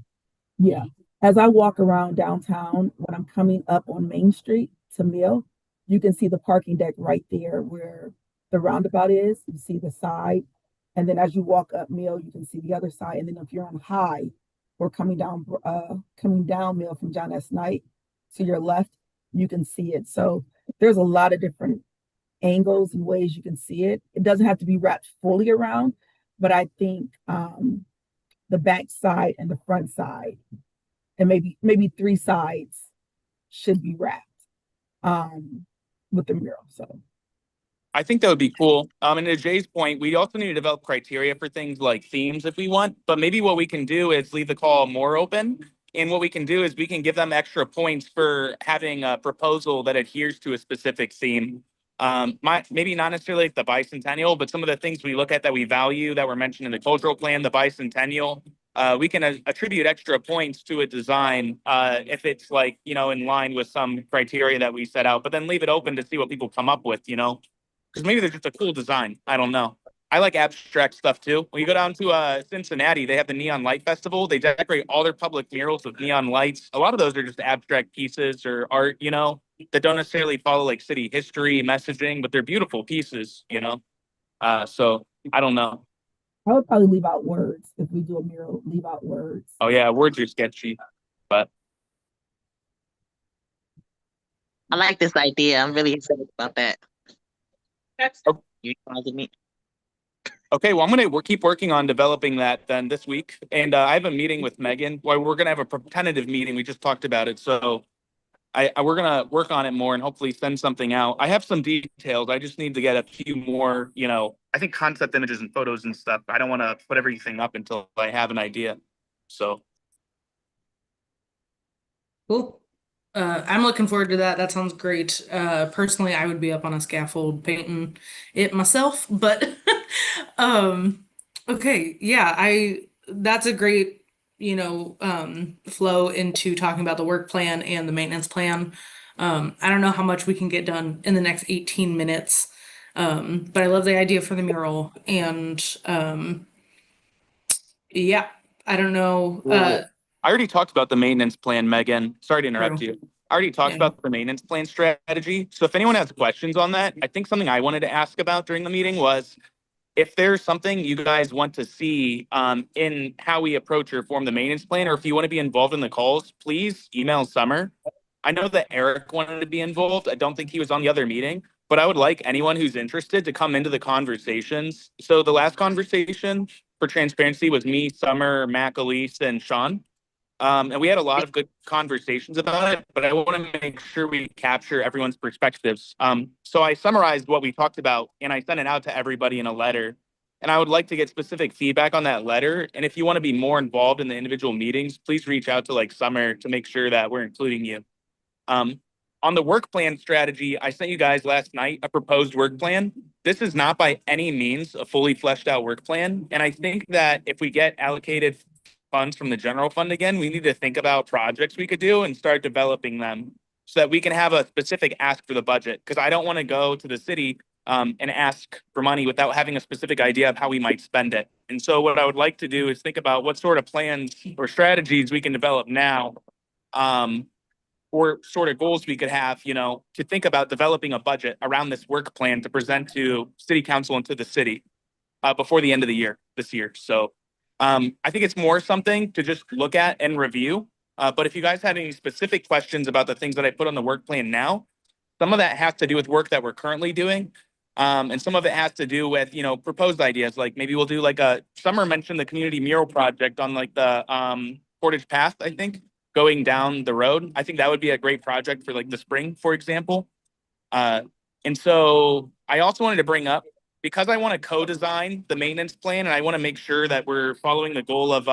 Yeah. As I walk around downtown, when I'm coming up on Main Street to Mill, you can see the parking deck right there where the roundabout is. You see the side. And then as you walk up Mill, you can see the other side. And then if you're on High or coming down Mill from John S. Knight to your left, you can see it. So there's a lot of different angles and ways you can see it. It doesn't have to be wrapped fully around, but I think the back side and the front side and maybe three sides should be wrapped with the mural. So
I think that would be cool. And to Jay's point, we also need to develop criteria for things like themes if we want, but maybe what we can do is leave the call more open. And what we can do is we can give them extra points for having a proposal that adheres to a specific theme. Maybe not necessarily like the bicentennial, but some of the things we look at that we value that were mentioned in the cultural plan, the bicentennial, we can attribute extra points to a design if it's like, in line with some criteria that we set out, but then leave it open to see what people come up with, because maybe they're just a cool design. I don't know. I like abstract stuff too. When you go down to Cincinnati, they have the Neon Light Festival. They decorate all their public murals with neon lights. A lot of those are just abstract pieces or art, that don't necessarily follow like city history messaging, but they're beautiful pieces. So I don't know.
I would probably leave out words if we do a mural. Leave out words.
Oh yeah, words are sketchy, but
I like this idea. I'm really excited about that.
That's
You causing me.
okay, well, I'm going to keep working on developing that then this week. And I have a meeting with Megan. Well, we're going to have a tentative meeting. We just talked about it. So we're going to work on it more and hopefully send something out. I have some details. I just need to get a few more, I think concept images and photos and stuff. I don't want to put everything up until I have an idea. So.
Cool. I'm looking forward to that. That sounds great. Personally, I would be up on a scaffold painting it myself, but okay, yeah, that's a great, flow into talking about the work plan and the maintenance plan. I don't know how much we can get done in the next 18 minutes. But I love the idea for the mural and yeah, I don't know.
I already talked about the maintenance plan, Megan. Sorry to interrupt
True.
you. I already talked
Yeah.
about the maintenance plan strategy. So if anyone has questions on that, I think something I wanted to ask about during the meeting was if there's something you guys want to see in how we approach or form the maintenance plan, or if you want to be involved in the calls, please email Summer. I know that Eric wanted to be involved. I don't think he was on the other meeting, but I would like anyone who's interested to come into the conversations. So the last conversation for transparency was me, Summer, Mac, Elise, and Sean. And we had a lot of good conversations about it, but I want to make sure we capture everyone's perspectives. So I summarized what we talked about and I sent it out to everybody in a letter. And I would like to get specific feedback on that letter. And if you want to be more involved in the individual meetings, please reach out to like Summer to make sure that we're including you. On the work plan strategy, I sent you guys last night a proposed work plan. This is not by any means a fully fleshed out work plan. And I think that if we get allocated funds from the general fund again, we need to think about projects we could do and start developing them so that we can have a specific ask for the budget. Because I don't want to go to the city and ask for money without having a specific idea of how we might spend it. And so what I would like to do is think about what sort of plans or strategies we can develop now, or sort of goals we could have, to think about developing a budget around this work plan to present to city council and to the city before the end of the year, this year. So I think it's more something to just look at and review. But if you guys have any specific questions about the things that I put on the work plan now, some of that has to do with work that we're currently doing. And some of it has to do with, proposed ideas. Like maybe we'll do like Summer mentioned the community mural project on like the Portage Path, I think, going down the road. I think that would be a great project for like the spring, for example. And so I also wanted to bring up, because I want to co-design the maintenance plan and I want to make sure that we're following the goal of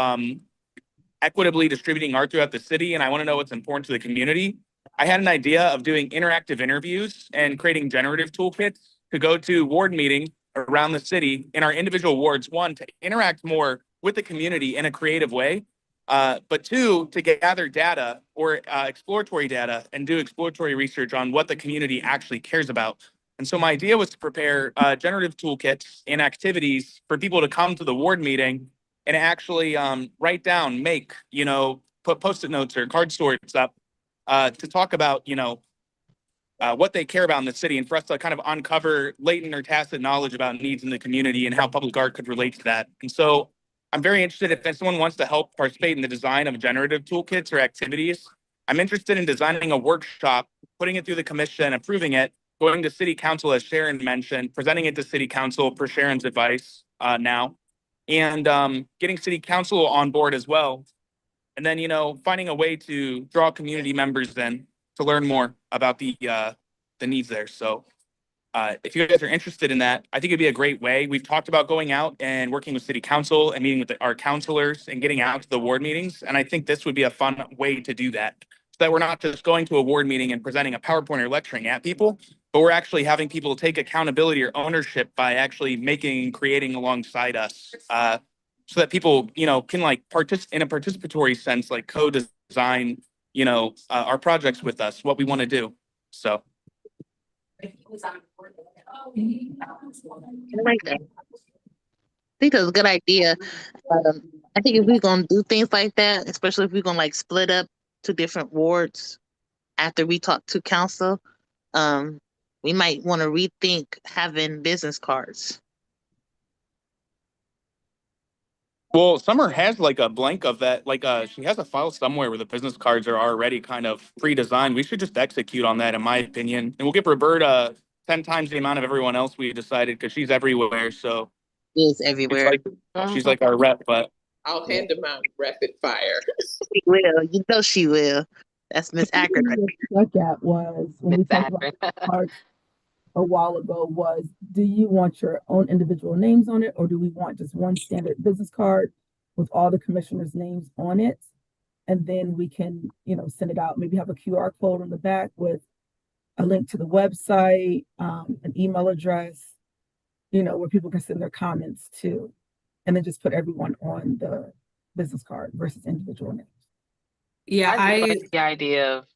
equitably distributing art throughout the city, and I want to know what's important to the community. I had an idea of doing interactive interviews and creating generative toolkits to go to ward meetings around the city in our individual wards. One, to interact more with the community in a creative way, but two, to gather data or exploratory data and do exploratory research on what the community actually cares about. And so my idea was to prepare generative toolkits and activities for people to come to the ward meeting and actually write down, make, put Post-it notes or card sorts up to talk about, what they care about in the city, and for us to kind of uncover latent or tacit knowledge about needs in the community and how public art could relate to that. And so I'm very interested if someone wants to help participate in the design of generative toolkits or activities. I'm interested in designing a workshop, putting it through the commission, approving it, going to city council, as Sharon mentioned, presenting it to city council per Sharon's advice now, and getting city council on board as well. And then, finding a way to draw community members in to learn more about the needs there. So if you guys are interested in that, I think it'd be a great way. We've talked about going out and working with city council and meeting with our counselors and getting out to the ward meetings. And I think this would be a fun way to do that, so that we're not just going to a ward meeting and presenting a PowerPoint or lecturing at people, but we're actually having people take accountability or ownership by actually making and creating alongside us, so that people, can like in a participatory sense, like co-design, our projects with us, what we want to do. So.
I like that. I think that's a good idea. I think if we're gonna do things like that, especially if we're gonna like split up to different wards after we talk to council, we might want to rethink having business cards.
Well, Summer has like a blank of that, like she has a file somewhere where the business cards are already kind of pre-designed. We should just execute on that, in my opinion. And we'll give Roberta 10 times the amount of everyone else we decided, because she's everywhere. So
Is everywhere.
She's like our rep, but
I'll hand them out rapid fire.
She will. She will. That's Miss Akron.
Look at was when we talked about cards a while ago was, do you want your own individual names on it, or do we want just one standard business card with all the commissioners' names on it? And then we can, send it out, maybe have a QR code on the back with a link to the website, an email address, where people can send their comments to, and then just put everyone on the business card versus individual names.
Yeah,
I like the idea of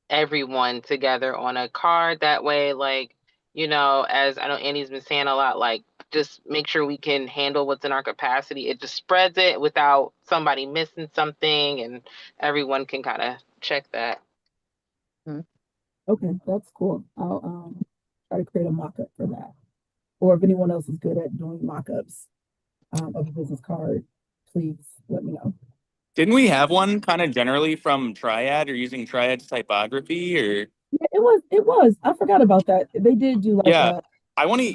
everyone together on a card. That way, like, as I know Annie's been saying a lot, like, just make sure we can handle what's in our capacity. It just spreads it without somebody missing something, and everyone can kind of check that.
Okay, that's cool. I'll try to create a mock-up for that. Or if anyone else is good at doing mock-ups of a business card, please let me know.
Didn't we have one kind of generally from Triad, or using Triad's typography, or?
Yeah, it was. I forgot about that. They did do like
Yeah,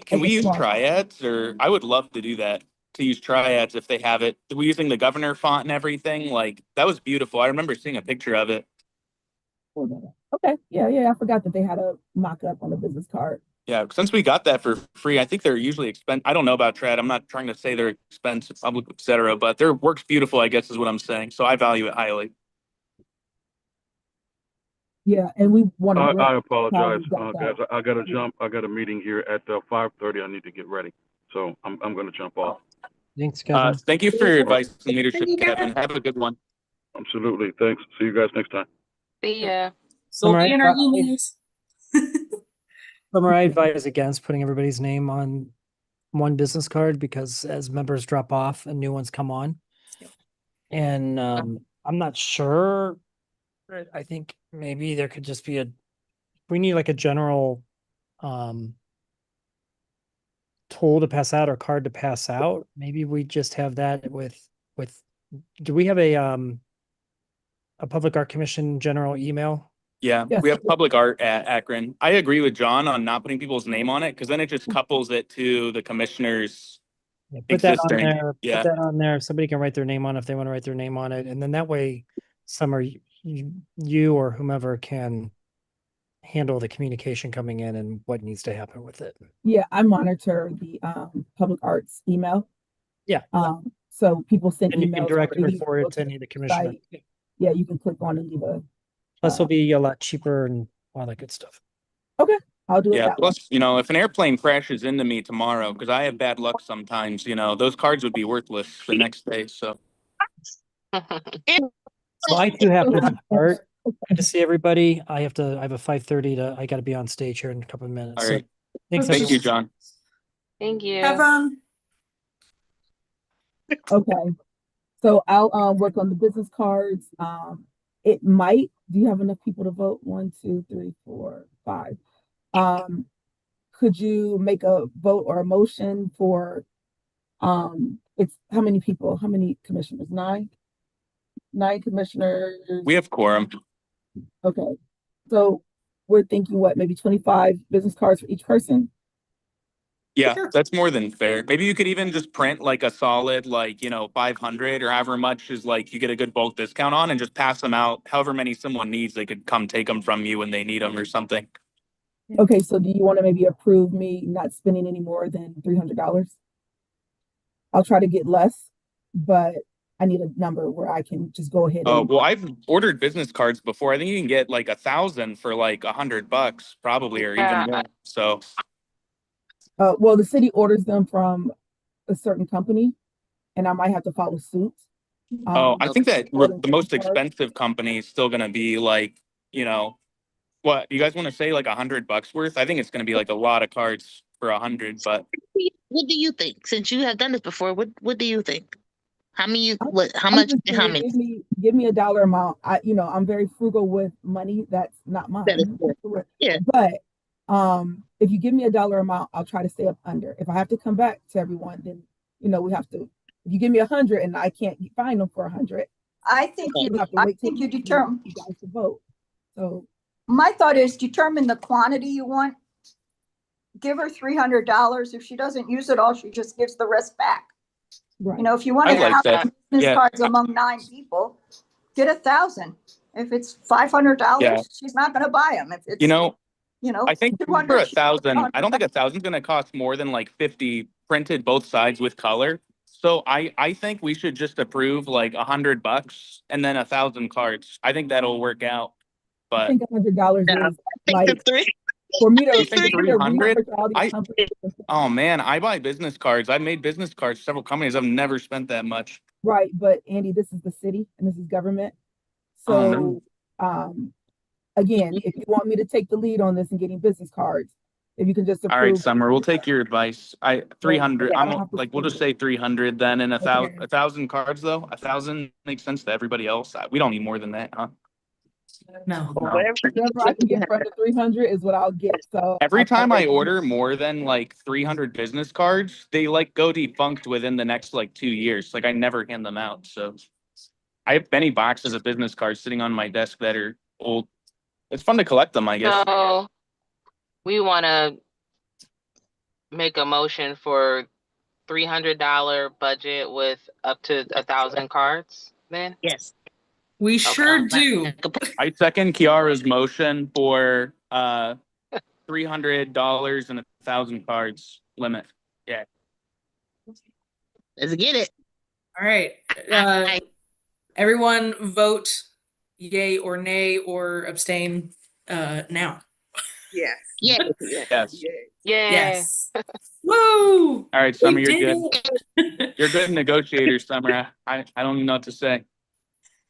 can we use
small-
Triads, or I would love to do that, to use Triads if they have it. We're using the governor font and everything. Like, that was beautiful. I remember seeing a picture of it.
Okay. Yeah. I forgot that they had a mock-up on the business card.
Yeah, since we got that for free, I think they're usually expensive. I don't know about Triad. I'm not trying to say they're expensive, public, et cetera, but their work's beautiful, I guess is what I'm saying. So I value it highly.
Yeah, and we want to.
I apologize, guys. I got to jump. I got a meeting here at 5:30. I need to get ready, so I'm going to jump off.
Thanks, Kevin.
Thank you for your advice and leadership, Kevin. Have a good one.
Absolutely. Thanks. See you guys next time.
See ya.
So in our emails.
Summer, I advise against putting everybody's name on one business card, because as members drop off and new ones come on. And I'm not sure. I think maybe there could just be we need like a general tool to pass out, or card to pass out. Maybe we just have that with do we have a Public Art Commission general email
Yeah,
Yes.
we have public art at Akron. I agree with John on not putting people's name on it because then it just couples it to the commissioner's
Yeah, put that on
existing.
there.
Yeah.
Put that on there. Somebody can write their name on it if they want to write their name on it, and then that way, Summer, you or whomever can handle the communication coming in and what needs to happen with it.
Yeah, I monitor the public arts email.
Yeah.
So people send
And you can
emails.
directly
or you
forward
go
it to
the
any of the commissioners.
site. Yeah, you can click on and leave a.
Plus, it'll be a lot cheaper and all that good stuff.
Okay, I'll do it
Yeah.
that way.
Plus, if an airplane crashes into me tomorrow, because I have bad luck sometimes, those cards would be worthless the next day. So
So I too have to depart. Good to see everybody. I have a 5:30 I got to be on stage here in a couple of minutes.
all right.
So thanks,
Thank you,
everyone.
John.
Thank you.
Have fun.
Okay, so I'll work on the business cards. It might. Do you have enough people to vote? 1, 2, 3, 4, 5. Could you make a vote or a motion for? It's how many people? How many commissioners? 9. 9 commissioners.
We have quorum.
Okay, so we're thinking what? Maybe 25 business cards for each person.
Yeah,
Sure.
that's more than fair. Maybe you could even just print like a solid, 500 or however much is you get a good bulk discount on and just pass them out. However many someone needs, they could come take them from you when they need them or something.
Okay, so do you want to maybe approve me not spending any more than $300? I'll try to get less, but I need a number where I can just go ahead
Oh,
and.
well, I've ordered business cards before. I think you can get 1,000 for $100 probably, or
Yeah.
even more. So,
Well, the city orders them from a certain company, and I might have to follow suit.
I think that
ordering
the most
cards.
expensive company is still going to be what you guys want to say, $100 worth? I think it's going to be a lot of cards for 100, but
What do you think? Since you have done this before, what do you think? How many?
I'm-
What? How
I'm
much?
just
And how
saying,
many?
give me a dollar amount. I'm very frugal with money. That's not
That is
mine.
good. Yeah.
But if you give me a dollar amount, I'll try to stay up under. If I have to come back to everyone, then we have to. If you give me 100 and I can't find them for 100,
I think
you have to
I
wait till
think you
you
determine,
guys to vote. So
my thought is determine the quantity you want. Give her $300. If she doesn't use it all, she just gives the rest back.
right.
If you want
I
to
like
have
that.
business
Yeah.
cards among 9 people, get 1,000. If it's $500,
Yeah.
she's not going to buy them. If it's
I think for
200,
1,000, I don't think 1,000 is going to cost more than 50 printed both sides with color. So I think we should just approve $100 and then 1,000 cards. I think that'll work out.
I
But
think $100
Yeah,
is
I think the three.
for me to
You think 300?
research all these
I-
companies.
oh man, I buy business cards. I've made business cards for several companies. I've never spent that much.
Right, but Andy, this is the city and this is government.
Oh,
So, again, if you want me to take the lead on this and getting business cards, if you can just
All right,
approve.
Summer, we'll take your advice. 300.
I don't have to
We'll just
spend
say 300 then, and
Okay.
1,000 cards though. 1,000 makes sense to everybody else. We don't need more than that, huh?
No.
Whatever.
Whatever I can get for under 300 is what I'll get. So
Every
I'll try
time
to-
I order more than 300 business cards, they go defunct within the next 2 years. I never hand them out. So I have many boxes of business cards sitting on my desk that are old. It's fun to collect them, I guess.
So we want to make a motion for $300 budget with up to 1,000 cards then?
Yes.
We sure
Okay.
do.
I second Kiara's motion for $300 and 1,000 cards limit. Yeah.
Let's get it.
All right.
Aye.
Everyone vote yay or nay or abstain now.
Yes.
Yeah.
Yes.
Yay.
Yes. Woo!
All right, Summer,
We
you're
did
good.
it.
You're a good negotiator, Summer. I don't even know what to say.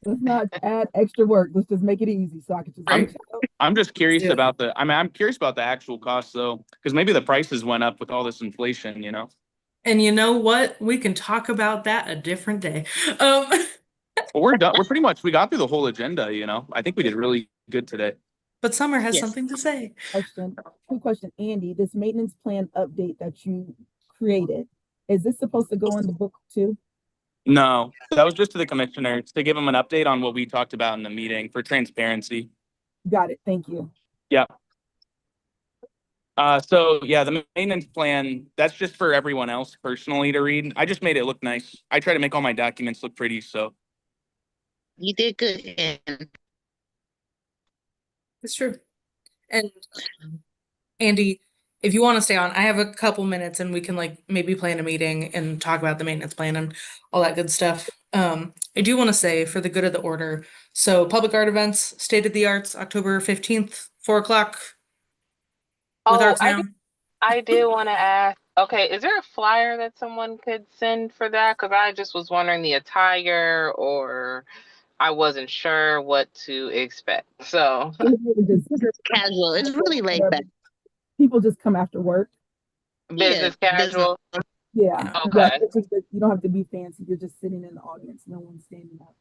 Let's not add extra work. Let's just make it easy so I can just reach out.
I'm just curious
do it.
about I'm curious about the actual cost though, because maybe the prices went up with all this inflation,
And you know what? We can talk about that a different day.
But we're done. We got through the whole agenda, I think we did really good today.
But Summer has
Yes.
something to say.
Quick question, Andy, this maintenance plan update that you created, is this supposed to go in the book too?
No, that was just to the commissioners to give them an update on what we talked about in the meeting for transparency.
Got it. Thank you.
Yeah. So yeah, the maintenance plan, that's just for everyone else personally to read. I just made it look nice. I try to make all my documents look pretty, so.
You did good. And
It's true. And Andy, if you want to stay on, I have a couple minutes and we can like maybe plan a meeting and talk about the maintenance plan and all that good stuff. I do want to say for the good of the order, so public art events, State of the Arts, October 15th, 4 o'clock with
Oh,
Arts Now.
I did want to ask, okay, is there a flyer that someone could send for that? Because I just was wondering the attire, or I wasn't sure what to expect. So,
Just
casual. It's really laid
whatever.
back.
People just come after work.
business casual.
Yeah.
Okay.
It's just that you don't have to be fancy. You're just sitting in the audience. No one's standing up.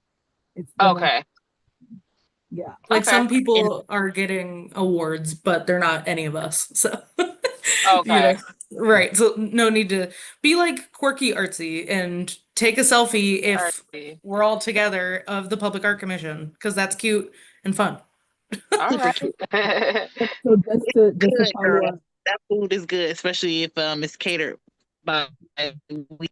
It's no one-
Okay.
yeah.
Like
Okay.
some people are getting awards, but they're not any of us. So,
Okay.
right. So no need to be like quirky artsy and take a selfie if
Artsy.
we're all together of the Public Art Commission, because that's cute and fun.
All
Super
right.
cute.
So just to
Good,
follow
girl.
up,
That food is good, especially if it's catered by we.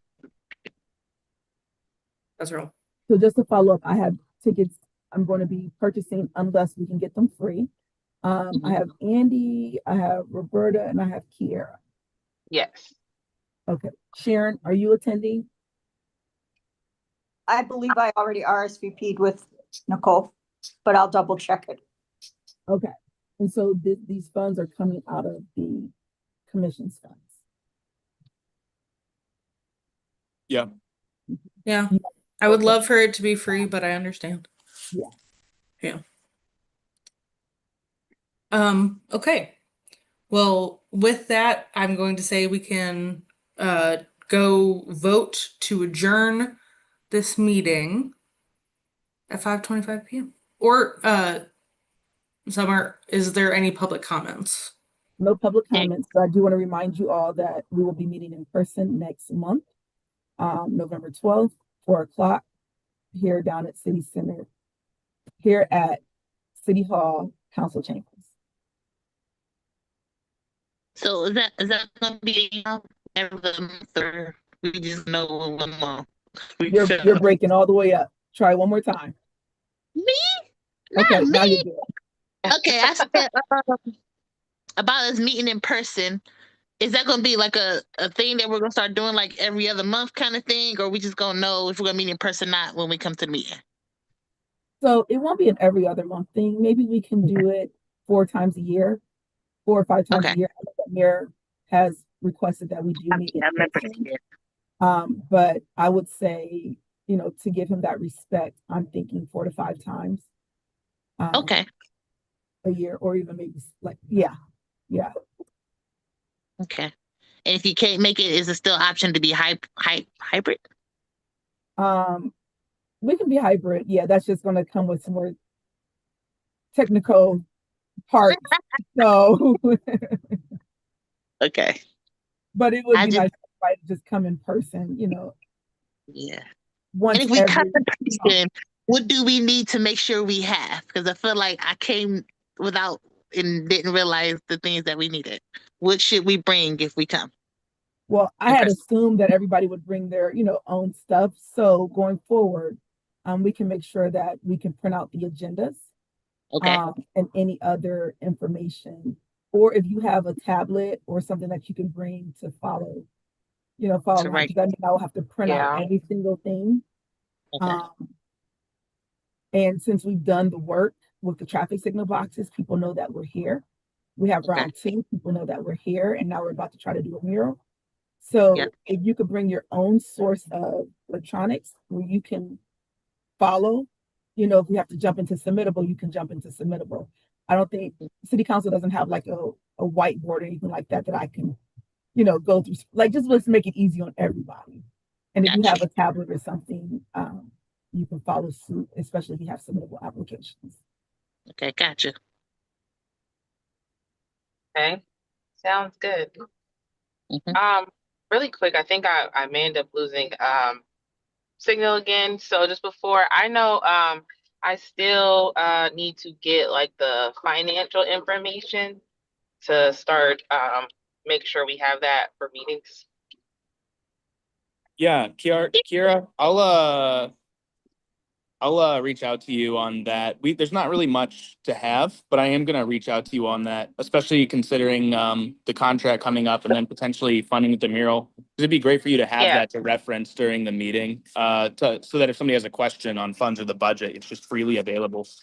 That's real.
so just to follow up, I have tickets I'm going to be purchasing unless we can get them free. I have Andy, I have Roberta, and I have Kiera.
Yes.
Okay. Sharon, are you attending?
I believe I already RSVP'd with Nicole, but I'll double check it.
Okay. And so these funds are coming out of the commission's funds.
Yeah.
Yeah. I would love for it to be free, but I understand.
Yeah.
Yeah. Okay. Well, with that, I'm going to say we can go vote to adjourn this meeting at 5:25 p.m. Or Summer, is there any public comments?
No public comments, but I do want to remind you all that we will be meeting in person next month, November 12th, 4 o'clock, here down at City Center, here at City Hall Council Chambers.
So is that gonna be every month, or we just know 1 month?
You're breaking all the way up. Try one more time.
Me?
Okay,
Not
now
me.
you're good.
Okay, I said about us meeting in person. Is that gonna be like a thing that we're gonna start doing like every other month kind of thing, or we just gonna know if we're gonna meet in person or not when we come to the meeting?
So it won't be an every other month thing. Maybe we can do it 4 times a year, 4 or 5 times
Okay.
a year. I know that Mayor has requested that we do meet in
I remember
person.
that.
But I would say, to give him that respect, I'm thinking 4 to 5 times
Okay.
a year, or even maybe yeah.
Okay. And if you can't make it, is it still option to be hybrid?
We can be hybrid. Yeah, that's just going to come with some more technical parts. So,
Okay.
but it would
I
be
just
nice to just come in person,
yeah.
once
And if we come
every
in person, what do we need to make sure we have? Because I feel like I came without and didn't realize the things that we needed. What should we bring if we come?
Well, I
in
had
person?
assumed that everybody would bring their, own stuff. So going forward, we can make sure that we can print out the agendas,
Okay.
and any other information. Or if you have a tablet or something that you can bring to follow
So
along,
right.
because I mean, I will have to print out
Yeah.
every single thing.
Okay.
And since we've done the work with the traffic signal boxes, people know that we're here. We have
Okay.
round 2, people know that we're here, and now we're about to try to do a mural. So
Yep.
if you could bring your own source of electronics where you can follow, if you have to jump into submittable, you can jump into submittable. I don't think city council doesn't have like a whiteboard or anything like that I can, go through. Like, just let's make it easy on everybody. And if you have a tablet or something, you can follow suit, especially if you have submittable applications.
Okay, gotcha.
Okay. Sounds good.
Mhm.
Really quick, I think I may end up losing signal again. So just before, I know I still need to get like the financial information to start make sure we have that for meetings.
Yeah, Kiara, I'll reach out to you on that. There's not really much to have, but I am gonna reach out to you on that, especially considering the contract coming up and then potentially funding the mural. It'd be great for you to have
Yeah.
that to reference during the meeting, so that if somebody has a question on funds or the budget, it's just freely available. So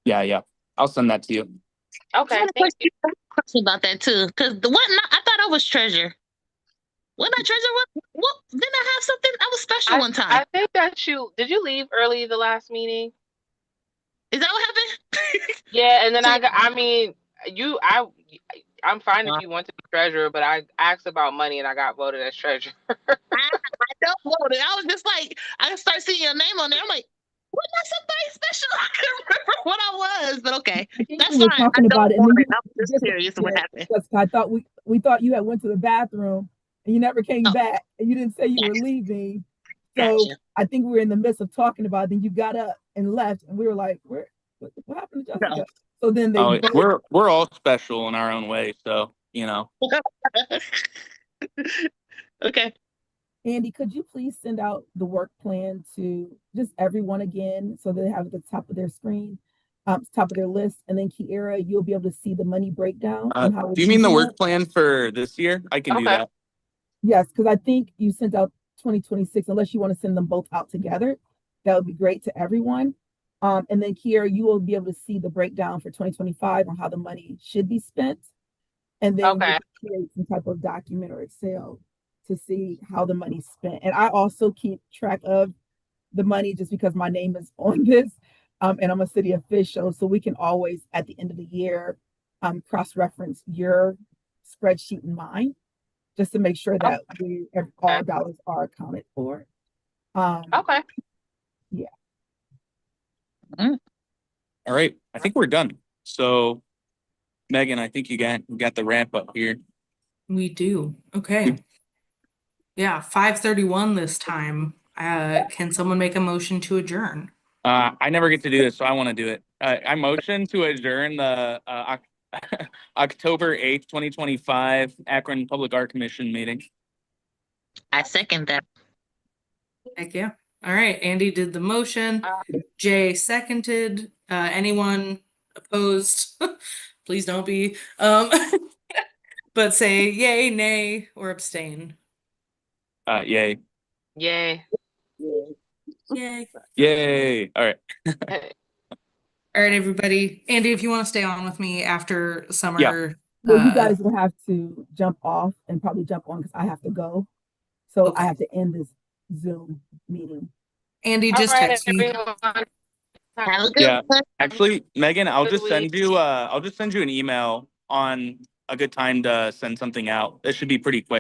Yeah.
I'll send that to you.
Okay.
I had a
Thank you.
question about that too, because I thought I was treasure. Wasn't I treasure? What didn't I have something? I was special one time.
I think that did you leave early the last meeting?
Is that what happened?
Yeah, and then I'm fine if you want to be treasurer, but I asked about money and I got voted as treasurer.
I don't vote it. I was just like, I start seeing your name on there. I'm like, wasn't that somebody special? I couldn't remember what I was, but okay.
I think
That's
we were
fine.
talking about it, and then you
I was just curious what happened.
Jessica, I thought we thought you had went to the bathroom and you never came back, and you didn't say you were leaving. So
Gotcha.
I think we were in the midst of talking about it. Then you got up and left, and we were like, what happened to Jessica?
No.
So then they
We're all special in our own way, so you know.
Okay.
Andy, could you please send out the work plan to just everyone again so they have it at the top of their screen, top of their list, and then Kiera, you'll be able to see the money breakdown and how.
Do you mean the work plan for this year? I can do that.
Yes, because I think you sent out 2026, unless you want to send them both out together. That would be great to everyone. And then Kiera, you will be able to see the breakdown for 2025 on how the money should be spent. And then you can create some type of document or Excel to see how the money's spent. And I also keep track of the money just because my name is on this, and I'm a city official. So we can always, at the end of the year, cross-reference your spreadsheet and mine, just to make sure that all dollars are accounted for.
Okay.
Yeah.
All right. I think we're done. So Megan, I think you got the ramp up here.
We do. Okay. Yeah, 5:31 this time. Can someone make a motion to adjourn?
I never get to do this, so I want to do it. I motion to adjourn the October 8th, 2025 Akron Public Art Commission meeting.
I second that.
Heck yeah. All right, Andy did the motion. Jay seconded. Anyone opposed? Please don't be. But say yay, nay, or abstain.
Yay.
Yay.
Yay.
Yay. All right.
All right, everybody. Andy, if you want to stay on with me after summer.
Yeah.
Well, you guys will have to jump off and probably jump on because I have to go. So
Okay.
I have to end this Zoom meeting.
Andy, just text me.
Yeah. Actually, Megan, I'll
Good
just send
week.
you an email on a good time to send something out. It should be pretty quick.